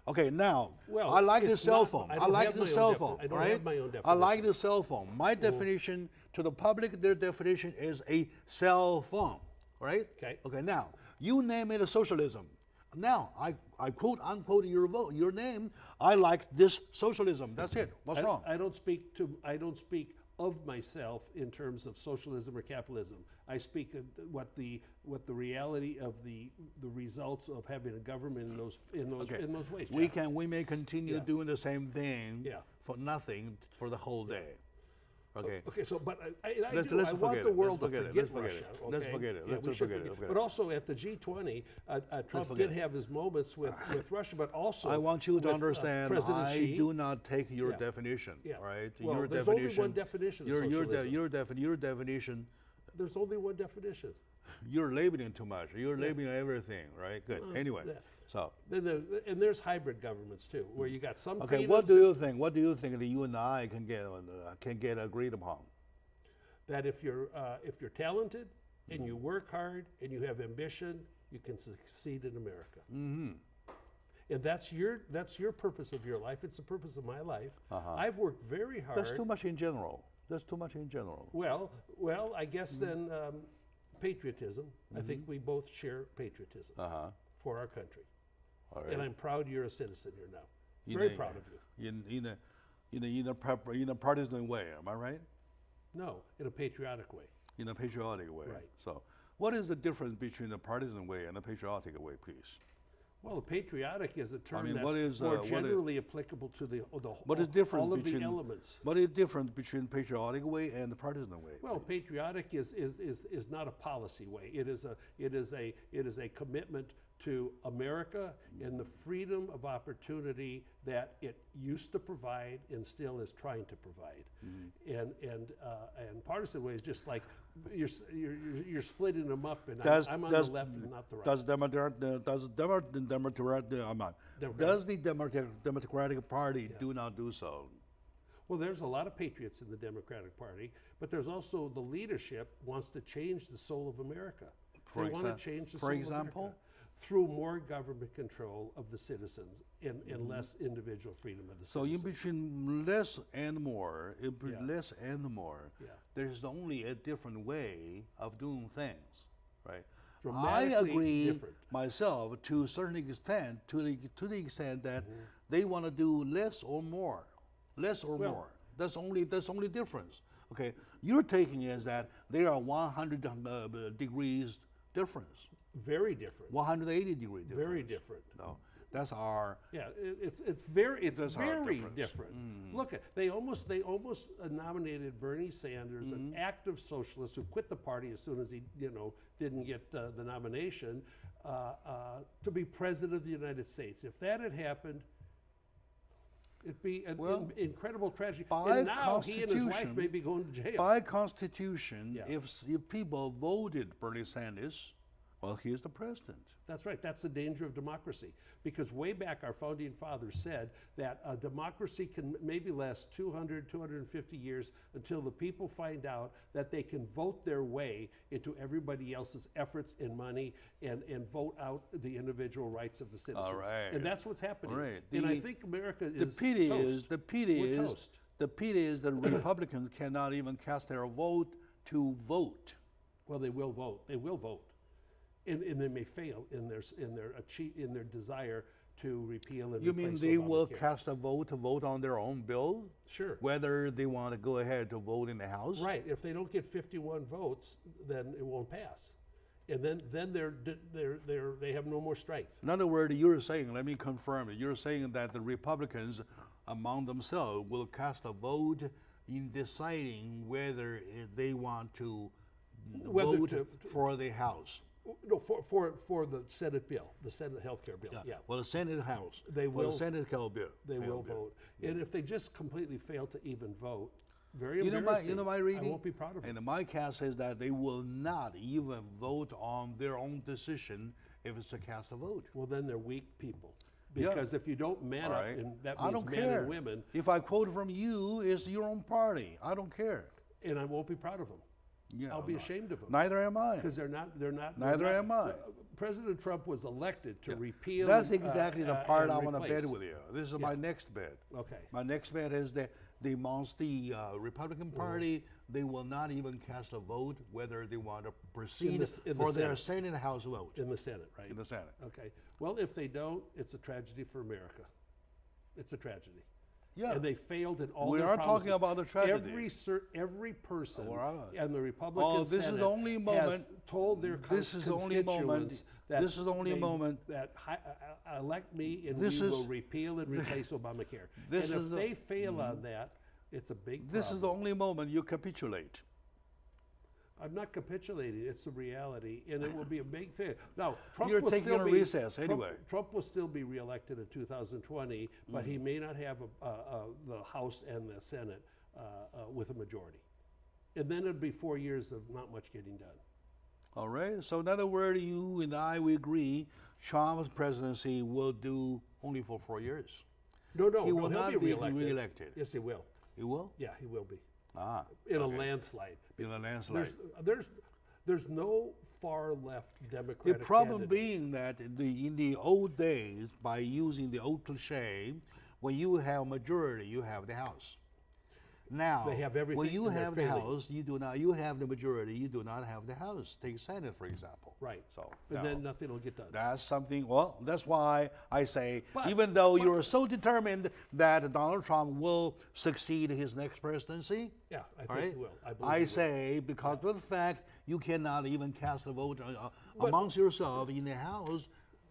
A: Okay, now
B: Well,
A: I like the
B: it's
A: cell
B: not-
A: phone.
B: I
A: I
B: don't
A: like
B: have
A: the
B: my own
A: cell
B: defi-
A: phone.
B: I don't
A: right?
B: have my own
A: I like
B: definition.
A: the cell phone. My definition to the public, their definition is a cell phone. Right?
B: Okay.
A: Okay. Now you name it a socialism. Now I quote unquote your name. I like this socialism. That's it. What's wrong?
B: I don't speak of myself in terms of socialism or capitalism. I speak of what the reality of the results of having a government in those ways. Jack.
A: We may continue
B: Yeah.
A: doing the same thing
B: Yeah.
A: for nothing for the whole day. Okay.
B: Okay, so but I
A: Let's
B: want
A: forget
B: the
A: it.
B: world
A: Let's
B: to
A: forget it.
B: forget
A: Let's forget
B: Russia.
A: it. Let's
B: okay?
A: forget it.
B: Yeah,
A: Let's
B: we
A: just
B: should
A: forget it.
B: But also at the G20, Trump
A: forget
B: did
A: it.
B: have his moments with Russia, but also
A: I want you to
B: with,
A: understand.
B: President
A: I
B: Xi.
A: do not take your
B: Yeah.
A: definition.
B: Yeah.
A: All right.
B: Well,
A: your
B: there's
A: definition.
B: only one definition of socialism.
A: Your definition.
B: There's only one definition.
A: You're labeling too much. You're labeling everything. Right. Good. Anyway.
B: yeah.
A: So.
B: Then there's hybrid governments too, where you got some.
A: Okay.
B: freedoms.
A: What do you think? What do you think that you and I can get agreed upon?
B: That if you're talented and you work hard and you have ambition, you can succeed in America. Mm-hmm. And that's your purpose of your life. It's the purpose of my life. I've worked very hard.
A: That's too much in general. That's too much in general.
B: Well, I guess then patriotism. I think we both share patriotism for our country.
A: All right.
B: And I'm proud you're a citizen here now. Very proud of you.
A: In a partisan way, am I right?
B: No, in a patriotic way.
A: In a patriotic way.
B: Right.
A: So, what is the difference between the partisan way and the patriotic way, please?
B: Well, the patriotic is a term
A: what
B: that's
A: is,
B: more generally applicable to
A: what is different
B: all of
A: between,
B: the elements.
A: What is different between patriotic way and the partisan way?
B: Well, patriotic is not a policy way. It is a commitment to America and the freedom of opportunity that it used to provide and still is trying to provide. And partisan way is just like you're splitting them up, and I'm on the left and not the right.
A: Does the Democratic Party do not do so?
B: Well, there's a lot of patriots in the Democratic Party, but there's also the leadership wants to change the soul of America. They want to change the soul of America through more government control of the citizens and less individual freedom of the citizens.
A: So in between less and more, there's only a different way of doing things, right? I agree
B: different.
A: myself to a certain extent, to the extent that they want to do less or more. More. That's only difference. Okay, you're taking is that there are 100 degrees difference.
B: Very different.
A: 180 degree difference.
B: Very different.
A: No, that's our.
B: Yeah, it's very different. Look at they almost nominated Bernie Sanders, an active socialist who quit the party as soon as he didn't get the nomination, to be president of the United States. If that had happened, it'd be an incredible tragedy. And now he and his wife may be going to jail.
A: By Constitution, if people voted Bernie Sanders, well, he is the president.
B: That's right. That's the danger of democracy. Because way back, our founding fathers said that a democracy can maybe last 200, 250 years until the people find out that they can vote their way into everybody else's efforts and money and vote out the individual rights of the citizens.
A: All right.
B: And that's what's happening.
A: All right.
B: And I think America is
A: the pity
B: toast.
A: is that Republicans cannot even cast their vote to vote.
B: Well, they will vote. They will vote. And they may fail in their desire to repeal and
A: You mean they will cast a vote to vote on their own bill?
B: Sure.
A: Whether they want to go ahead to vote in the House?
B: Right. If they don't get 51 votes, then it won't pass, and then they have no more strength.
A: In other words, you're saying, let me confirm it. You're saying that the Republicans among themselves will cast a vote in deciding whether they want to vote for the House.
B: No, for the Senate bill, the Senate health care bill. Yeah.
A: Well, the Senate House.
B: They will.
A: The Senate bill.
B: They will vote. And if they just completely fail to even vote, very embarrassing.
A: You know my reading?
B: I won't be proud of it.
A: And my cast says that they will not even vote on their own decision if it's to cast a vote.
B: Well, then they're weak people. Because if you don't man up, and that means men and women.
A: If I quote from you, it's your own party. I don't care.
B: And I won't be proud of them.
A: Yeah,
B: I'll be ashamed of them.
A: Neither am I.
B: Because they're not.
A: Neither am I.
B: President Trump was elected to repeal.
A: That's exactly the part I want to bet with you. This is my next bet.
B: Okay.
A: My next bet is that amongst the Republican Party, they will not even cast a vote whether they want to proceed for their Senate House vote.
B: In the Senate, right?
A: In the Senate.
B: Okay. Well, if they don't, it's a tragedy for America. It's a tragedy.
A: Yeah.
B: And they failed in all
A: we
B: their
A: are
B: promises.
A: talking about the tragedy.
B: Every person and the Republican
A: this
B: Senate
A: is the only moment,
B: has told their constituents that elect me and we will repeal and replace Obamacare. And if they fail on that, it's a big problem.
A: This is the only moment you capitulate.
B: I'm not capitulating. It's the reality, and it will be a big thing. Now, Trump
A: You're
B: will
A: taking
B: still
A: a
B: be
A: recess anyway.
B: Trump will still be reelected in 2020, but he may not have the House and the Senate with a majority, and then it'll be 4 years of not much getting done.
A: All right. So in other words, you and I, we agree, Trump's presidency will do only for 4 years.
B: No,
A: he'll
B: not be
A: reelected.
B: Yes, he will.
A: He will?
B: Yeah, he will be.
A: In
B: a landslide.
A: In a landslide.
B: There's no far left Democratic
A: The problem
B: candidate.
A: being that in the old days, by using the old cliche, when you have majority, you have the House. Now,
B: they have everything.
A: when you
B: and they're
A: have the
B: failing.
A: House, you do not. You have the majority. You do not have the House. Take Senate, for example.
B: Right.
A: So
B: And
A: no.
B: then nothing will get done.
A: That's something. Well, that's why I say,
B: But-
A: even though you're so determined that Donald Trump will succeed in his next presidency,
B: Yeah, I think
A: all right,
B: he will. I believe he
A: I
B: will.
A: say because of the fact you cannot even cast a vote
B: But-
A: amongst yourself in the House.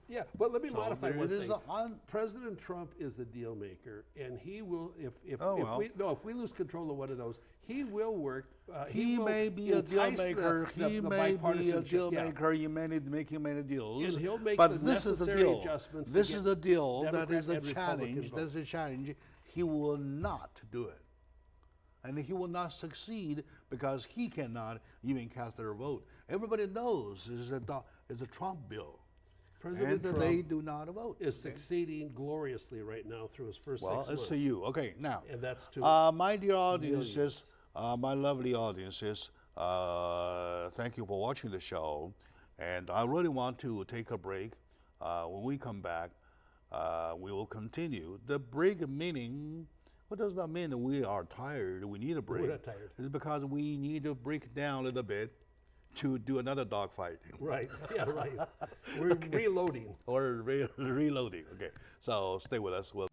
B: Yeah, but let me
A: So
B: modify
A: there
B: one
A: it is
B: thing.
A: on-
B: President Trump is a deal maker, and he will. If
A: Oh, well.
B: if we lose control of one of those, he will work.
A: He
B: will
A: may be a deal
B: entice
A: maker.
B: The
A: He may be a
B: bipartisanship,
A: deal
B: yeah.
A: maker. He may need making many deals.
B: And he'll make
A: but
B: the
A: this is the
B: necessary
A: deal.
B: adjustments to
A: This
B: get
A: is the deal. That
B: Democrat
A: is a
B: and Republican
A: challenge.
B: vote.
A: That's a challenge. He will not do it, and he will not succeed because he cannot even cast their vote. Everybody knows it's a Trump bill,
B: President
A: and
B: Trump
A: they do not vote.
B: is succeeding gloriously right now through his first
A: Well,
B: 6
A: it's
B: months.
A: to you. Okay, now.
B: And that's to
A: My dear audiences,
B: millions.
A: my lovely audiences, thank you for watching the show. And I really want to take a break. When we come back, we will continue. The break meaning, what does that mean? That we are tired, we need a break.
B: We're not tired.
A: It's because we need to break down a little bit to do another dogfight.
B: Right. Yeah. Right. We're reloading.
A: Or reloading. Okay, so stay with us. We'll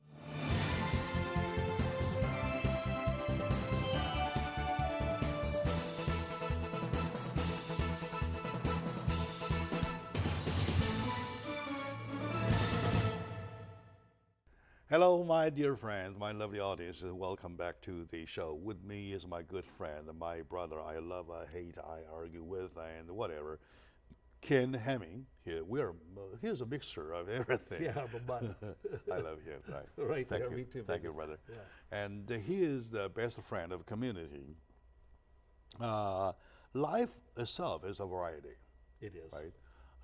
A: Hello, my dear friends, my lovely audience, and welcome back to the show. With me is my good friend, my brother I love, I hate, I argue with, and whatever, Ken Hemming. Here's a mixture of everything.
B: Yeah, but
A: I love him. Right.
B: Right
A: Thank
B: there,
A: you.
B: me too,
A: Thank
B: baby.
A: you, brother.
B: Yeah.
A: And he is the best friend of the community. Life itself is a variety,
B: it is.
A: right?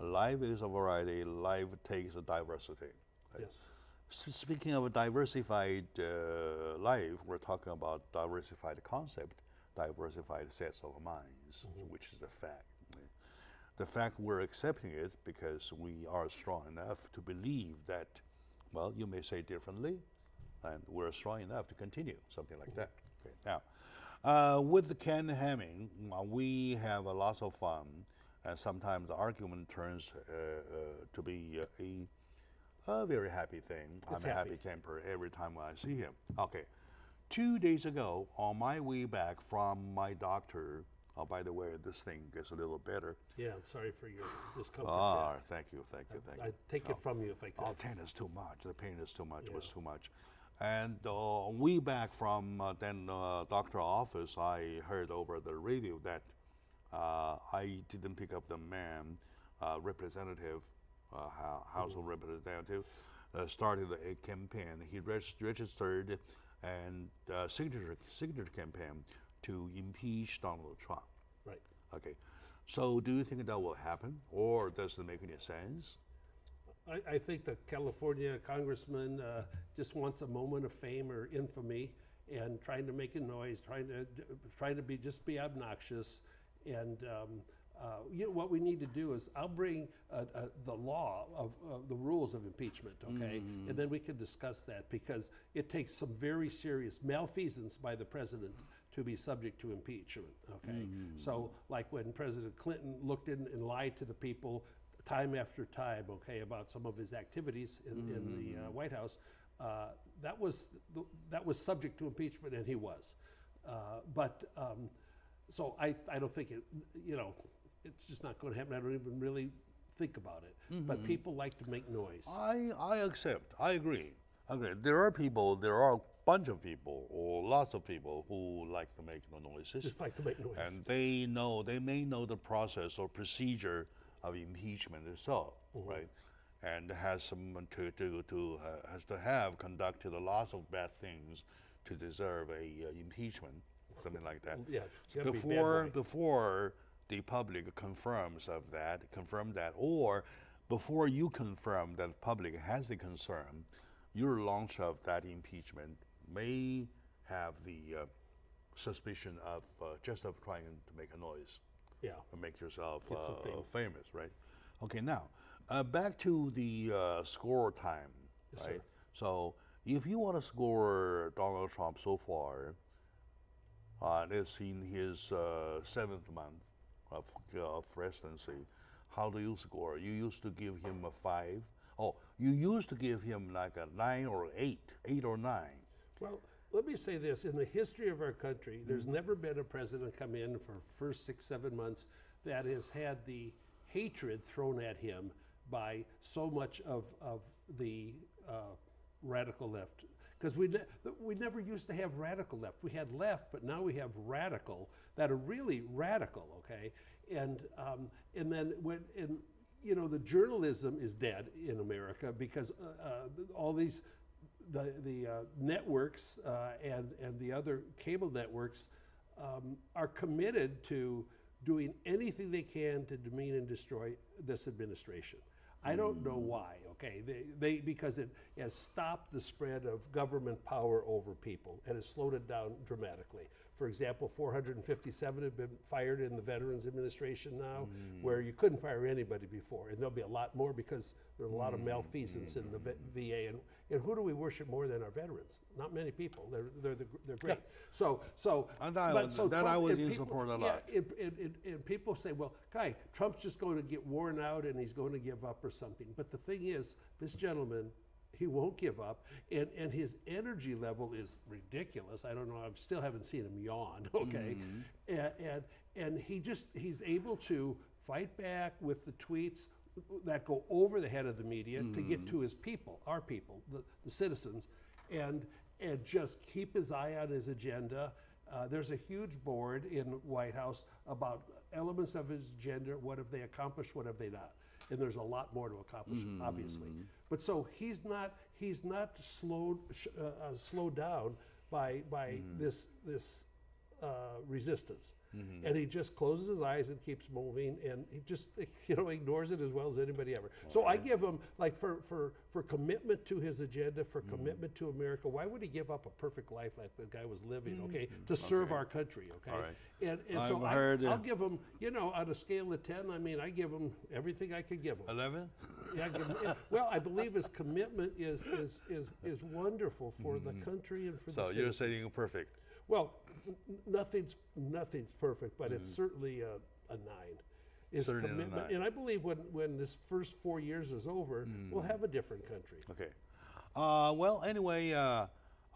A: Life is a variety. Life takes a diversity. Right?
B: Yes.
A: Speaking of a diversified life, we're talking about diversified concept, diversified sets of minds, which is a fact. Right? The fact we're accepting it because we are strong enough to believe that, well, you may say differently, and we're strong enough to continue, something like that. Okay. Now, with the Ken Hemming, we have a lot of fun, and sometimes the argument turns to be a very happy thing.
B: It's
A: I'm a happy camper every time I see him. Okay. 2 days ago, on my way back from my doctor, oh, by the way, this thing gets a little better.
B: Yeah, I'm sorry for your discomfort.
A: Ah,
B: Jack.
A: thank you, thank you, thank you.
B: I'd take it from you if I could.
A: Oh, 10 is too much. The pain is too much. It was
B: Yeah.
A: too much. And way back from doctor office, I heard over the radio that I didn't pick up the man, representative, House of Representative, started a campaign. He registered and signature campaign to impeach Donald Trump.
B: Right.
A: Okay. So do you think that will happen, or does it make any sense?
B: I think the California congressman just wants a moment of fame or infamy, and trying to make a noise, trying to be obnoxious, and you know what we need to do is I'll bring the law of the rules of impeachment, okay, and then we can discuss that because it takes some very serious malfeasance by the president to be subject to impeachment, okay. So like when President Clinton looked in and lied to the people time after time, okay, about some of his activities in the White House, that was subject to impeachment, and he was. So I don't think it, you know, it's just not going to happen. I don't even really think about it. But people like to make noise.
A: I accept. I agree. There are a bunch of people, or lots of people who like to make no noises.
B: Just like to make noise.
A: And they may know the process or procedure of impeachment itself, right? And has has to have conducted a lot of bad things to deserve a impeachment, something like that.
B: Yeah, it's gotta be bad boy.
A: Before the public confirm that, or before you confirm that the public has the concern, your launch of that impeachment may have the suspicion of just of trying to make a noise.
B: Yeah.
A: And make yourself
B: Get some fame.
A: famous, right? Okay, now back to the score time,
B: Yes,
A: right?
B: sir.
A: So if you want to score Donald Trump so far, It's in his 7th month of presidency. How do you score? You used to give him a 5. Oh, you used to give him like a 9 or 8 or 9.
B: Well, let me say this. In the history of our country, there's never been a president come in for first 6, 7 months that has had the hatred thrown at him by so much of the radical left. Because we never used to have radical left. We had left, but now we have radical that are really radical, okay? And then the journalism is dead in America because all these the networks and the other cable networks are committed to doing anything they can to demean and destroy this administration. I don't know why, okay? Because it has stopped the spread of government power over people and has slowed it down dramatically. For example, 457 have been fired in the Veterans Administration now, where you couldn't fire anybody before. And there'll be a lot more because there's a lot of malfeasance in the VA. And who do we worship more than our veterans? Not many people. They're great.
A: Yeah. I was in support a lot.
B: And people say, well, Guy, Trump's just going to get worn out and he's going to give up or something. But the thing is, this gentleman, he won't give up, and his energy level is ridiculous. I don't know, I still haven't seen him yawn, okay? And he's able to fight back with the tweets that go over the head of the media to get to his people, our people, the citizens, and just keep his eye on his agenda. There's a huge board in White House about elements of his agenda. What have they accomplished? What have they not? And there's a lot more to accomplish, obviously. But so he's not slowed down by this resistance. And he just closes his eyes and keeps moving, and he just ignores it as well as anybody ever. So I give him, like, for commitment to his agenda, for commitment to America. Why would he give up a perfect life like the guy was living, okay, to serve our country, okay?
A: All right.
B: And so I'll give him, on a scale of 10, I mean, I give him everything I could give him.
A: 11?
B: Yeah, I give him, well, I believe his commitment is wonderful for the country and for the citizens.
A: So you're saying perfect.
B: Well, nothing's perfect, but it's certainly a 9. Is
A: Certainly
B: commitment,
A: a 9.
B: and I believe when this first 4 years is over, we'll have a different country.
A: Okay. Well, anyway,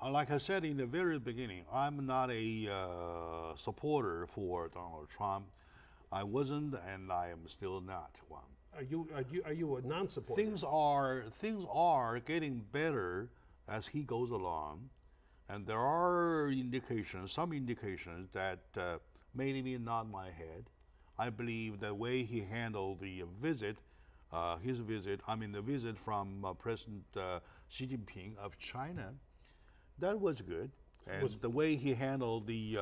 A: like I said in the very beginning, I'm not a supporter for Donald Trump. I wasn't, and I am still not one.
B: Are you a non-supporter?
A: Things are getting better as he goes along. And there are some indications that maybe nod my head. I believe the way he handled the visit, the visit from President Xi Jinping of China, that was good. And the way he handled the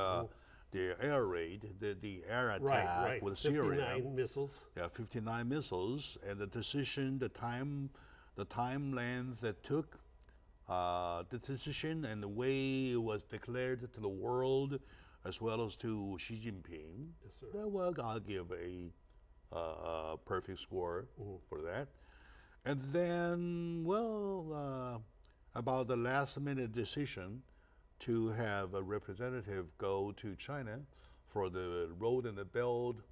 A: air raid, the air attack with Syria.
B: 59 missiles.
A: Yeah, 59 missiles, and the decision, the time length that took. The decision and the way it was declared to the world, as well as to Xi Jinping.
B: Yes, sir.
A: Well, I'll give a perfect score for that. And then, about the last-minute decision to have a representative go to China for the Road and the Belt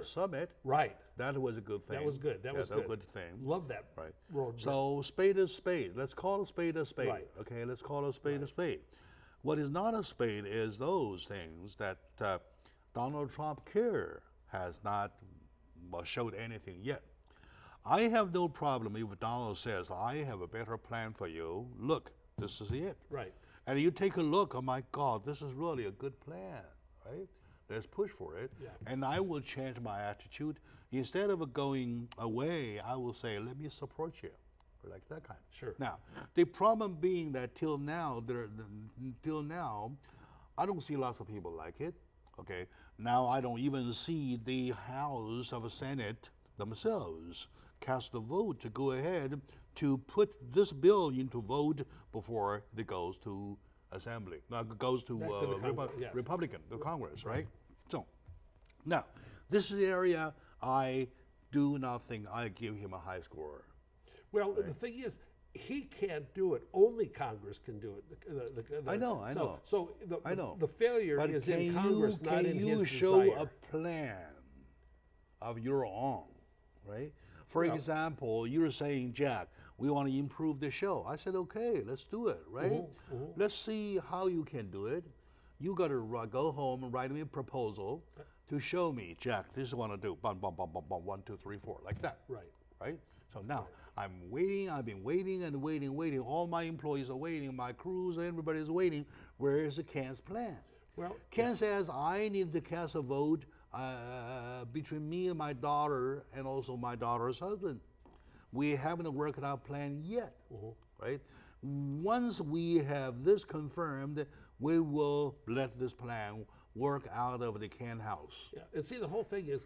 A: Summit.
B: Right.
A: That was a good thing.
B: That was good. That was
A: a good thing.
B: Love that.
A: Right.
B: Road.
A: So spade is spade. Let's call a spade a spade.
B: Right.
A: Okay, let's call a spade a spade. What is not a spade is those things that Donald Trump has not showed anything yet. I have no problem if Donald says, I have a better plan for you. Look, this is it.
B: Right.
A: And you take a look, oh my God, this is really a good plan, right? Let's push for it. Yeah. And I will change my attitude. Instead of going away, I will say, let me support you. Like that kind.
B: Sure.
A: Now, the problem being that till now, I don't see lots of people like it. Okay. Now I don't even see the House of Senate themselves cast a vote to go ahead to put this bill into vote before it goes to Assembly. Goes to Republican, the Congress, right? So, now, this is the area I do not think I give him a high score.
B: Well, the thing is, he can't do it. Only Congress can do it.
A: I know.
B: So
A: I know.
B: the failure
A: But
B: is in Congress, not in his
A: Can you show
B: desire.
A: a plan of your own, right? For example, you're saying, Jack, we want to improve the show. I said, okay, let's do it, right? Let's see how you can do it. You got to go home and write me a proposal to show me, Jack, this is what I want to do. Bum, bum, bum, bum, bum, 1, 2, 3, 4, like that. Right? So now I'm waiting. I've been waiting and waiting. All my employees are waiting. My crews, everybody's waiting. Where is the Ken's plan?
B: Well,
A: Ken says, I need to cast a vote between me and my daughter and also my daughter's husband. We haven't worked out a plan yet, right? Once we have this confirmed, we will let this plan work out of the Ken house.
B: Yeah, and see, the whole thing is,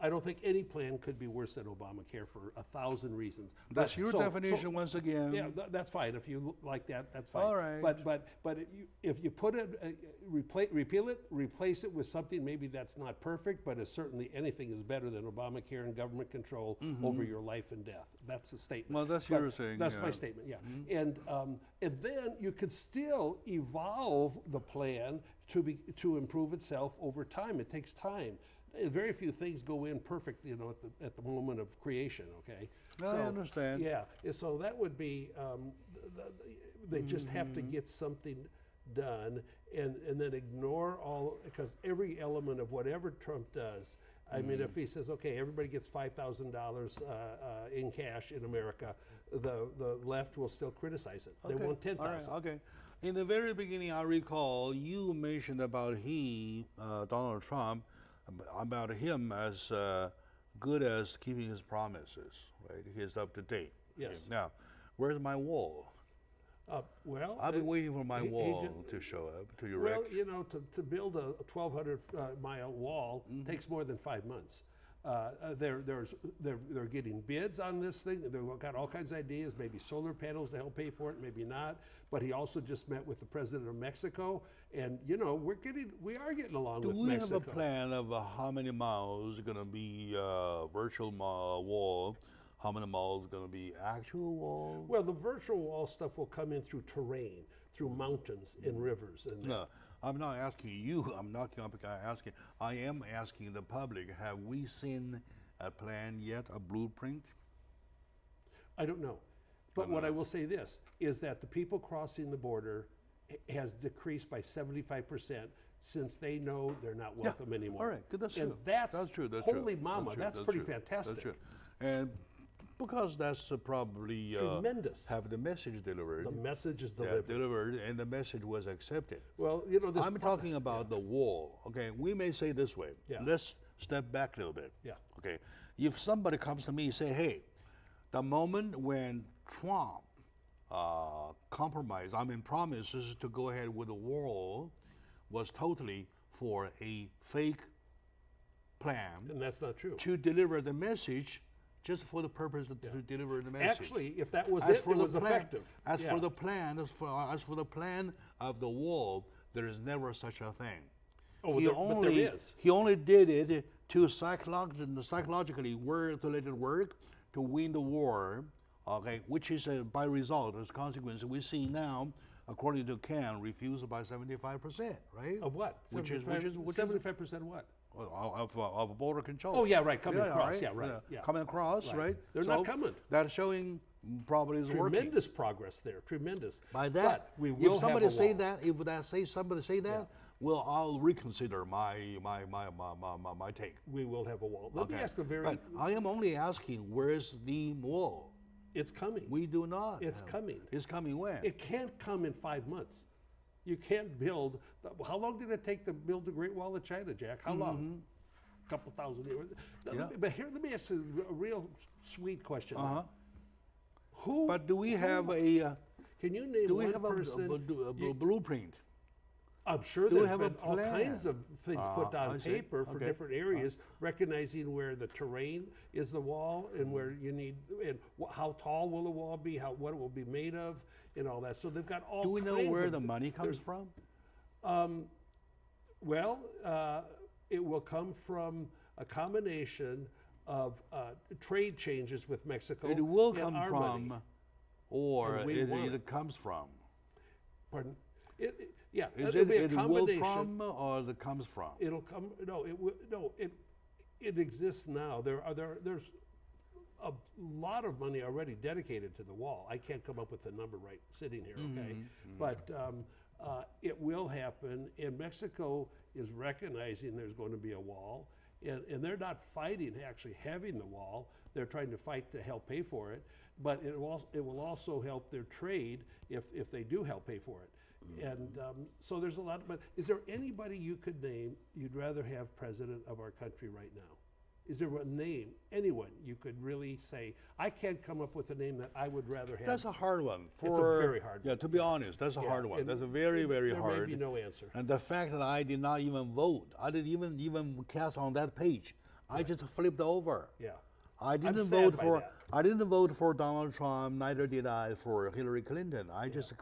B: I don't think any plan could be worse than Obamacare for 1,000 reasons.
A: That's your definition once again.
B: Yeah, that's fine. If you like that, that's fine.
A: All right.
B: But if you put it, repeal it, replace it with something maybe that's not perfect, but is certainly anything is better than Obamacare and government control over your life and death. That's the statement.
A: Well, that's your saying.
B: That's my statement. Yeah, and then you could still evolve the plan to improve itself over time. It takes time. Very few things go in perfect, at the moment of creation. Okay.
A: Well, I understand.
B: Yeah. So that would be they just have to get something done, and then ignore all, because every element of whatever Trump does. I mean, if he says, okay, everybody gets $5,000 in cash in America, the left will still criticize it.
A: Okay.
B: They want 10,000.
A: All right. Okay. In the very beginning, I recall you mentioned about Donald Trump, about him as good as keeping his promises, right? He's up to date.
B: Yes.
A: Now, where's my wall?
B: Well,
A: I've been waiting for my wall to show up, to erect.
B: Well, to build a 1,200-mile wall takes more than 5 months. They're getting bids on this thing. They've got all kinds of ideas, maybe solar panels to help pay for it, maybe not. But he also just met with the president of Mexico, and we are getting along with Mexico.
A: Do we have a plan of how many miles is going to be virtual wall? How many miles is going to be actual wall?
B: Well, the virtual wall stuff will come in through terrain, through mountains and rivers. And
A: no, I'm not asking you. I'm not asking. I am asking the public. Have we seen a plan yet, a blueprint?
B: I don't know. But what I will say this is that the people crossing the border has decreased by 75% since they know they're not welcome anymore.
A: All right, good. That's
B: and
A: true.
B: That's
A: true. That's
B: holy
A: true.
B: mama. That's pretty fantastic.
A: That's true. And because that's probably
B: tremendous.
A: Have the message delivered.
B: The message is delivered.
A: And the message was accepted.
B: Well,
A: I'm talking about the wall. Okay, we may say this way.
B: Yeah.
A: Let's step back a little bit.
B: Yeah.
A: Okay, if somebody comes to me and say, hey, the moment when Trump promises to go ahead with the wall was totally for a fake plan.
B: And that's not true.
A: To deliver the message, just for the purpose to deliver the message.
B: Actually, if that was it was effective.
A: As for the plan of the wall, there is never such a thing.
B: Oh, but there is.
A: He only did it to psychologically work, to let it work, to win the war. Okay, which is by result, as consequence, we see now, according to Ken, refused by 75%, right?
B: Of what?
A: Which is
B: 75% what?
A: Of border control.
B: Oh yeah, right. Coming across. Yeah, right. Yeah.
A: Coming across, right?
B: They're not coming.
A: That's showing probably is working.
B: Tremendous progress there. Tremendous.
A: By that,
B: but we will
A: if somebody
B: have a
A: say
B: wall.
A: that, somebody say that, well, I'll reconsider my take.
B: We will have a wall. Let me ask a very.
A: But I am only asking, where's the wall?
B: It's coming.
A: We do not.
B: It's coming.
A: It's coming when?
B: It can't come in 5 months. You can't build. How long did it take to build the Great Wall of China, Jack? How long? A couple thousand years. But here, let me ask you a real sweet question. Who?
A: But do we have a?
B: Can you name one person?
A: A blueprint?
B: I'm sure
A: Do we
B: there's
A: have a
B: been all
A: plan?
B: kinds of things put
A: I
B: on
A: see.
B: paper for
A: Okay.
B: different areas, recognizing where the terrain is the wall and where you need, and how tall will the wall be, what it will be made of, and all that. So they've got all
A: Do we
B: kinds
A: know where
B: of,
A: the money comes from?
B: Well, it will come from a combination of trade changes with Mexico.
A: It will
B: and
A: come
B: our
A: from
B: money.
A: or
B: And we want
A: it comes from?
B: Pardon? Yeah,
A: Is
B: it'll be a
A: it will
B: combination.
A: from or it comes from?
B: It'll come. No, it exists now. There's a lot of money already dedicated to the wall. I can't come up with the number right sitting here. Okay, but it will happen. And Mexico is recognizing there's going to be a wall, and they're not fighting actually having the wall. They're trying to fight to help pay for it. But it will also help their trade if they do help pay for it. And so there's a lot. But is there anybody you could name you'd rather have president of our country right now? Is there a name, anyone you could really say, I can't come up with a name that I would rather have?
A: That's a hard one.
B: It's a very hard
A: one. Yeah, to be honest, that's a hard one. That's a very, very hard.
B: There may be no answer.
A: And the fact that I did not even vote, I didn't even cast on that page. I just flipped over.
B: Yeah.
A: I didn't
B: sad
A: vote
B: by
A: for.
B: that.
A: I didn't vote for Donald Trump. Neither did I for Hillary Clinton. I just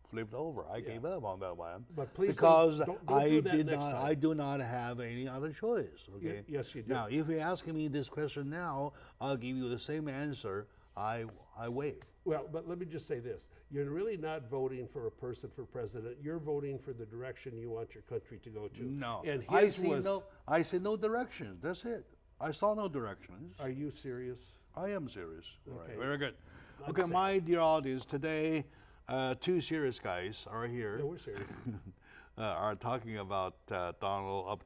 A: flipped over. I gave up on that one.
B: But please
A: because
B: don't do that next time.
A: I do not have any other choice. Okay.
B: Yes, you do.
A: Now, if you're asking me this question now, I'll give you the same answer. I waive.
B: Well, but let me just say this. You're really not voting for a person for president. You're voting for the direction you want your country to go to.
A: No.
B: And
A: I see no directions. That's it. I saw no directions.
B: Are you serious?
A: I am serious. All
B: Okay.
A: right, very good.
B: I'm
A: Okay,
B: sad.
A: my dear audience, today two serious guys are here.
B: No, we're serious.
A: Are talking about Donald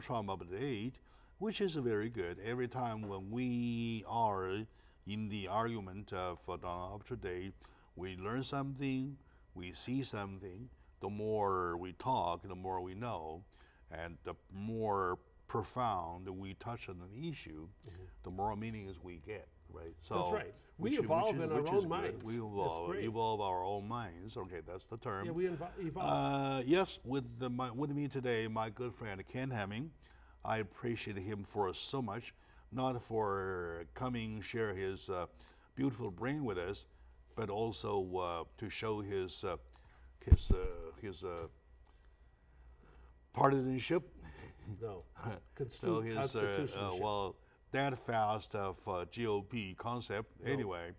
A: Trump update, which is very good. Every time when we are in the argument of Donald update, we learn something, we see something. The more we talk, the more we know, and the more profound we touch on an issue, the more meanings we get, right? So
B: That's right. We evolve in our own minds.
A: We evolve our own minds. Okay, that's the term.
B: Yeah, we evolve.
A: Yes, with me today, my good friend Ken Hemming. I appreciate him for so much, not for coming share his beautiful brain with us, but also to show his partisanship.
B: No.
A: So his
B: Constitutionship.
A: that fast of GOP concept.
B: No.
A: Anyway,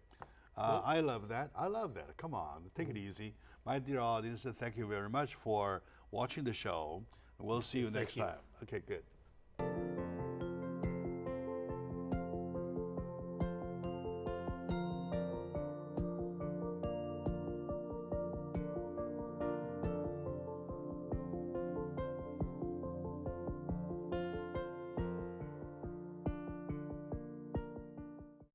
A: I love that. I love that. Come on, take it easy, my dear audience. Thank you very much for watching the show. We'll see you next time. Okay, good.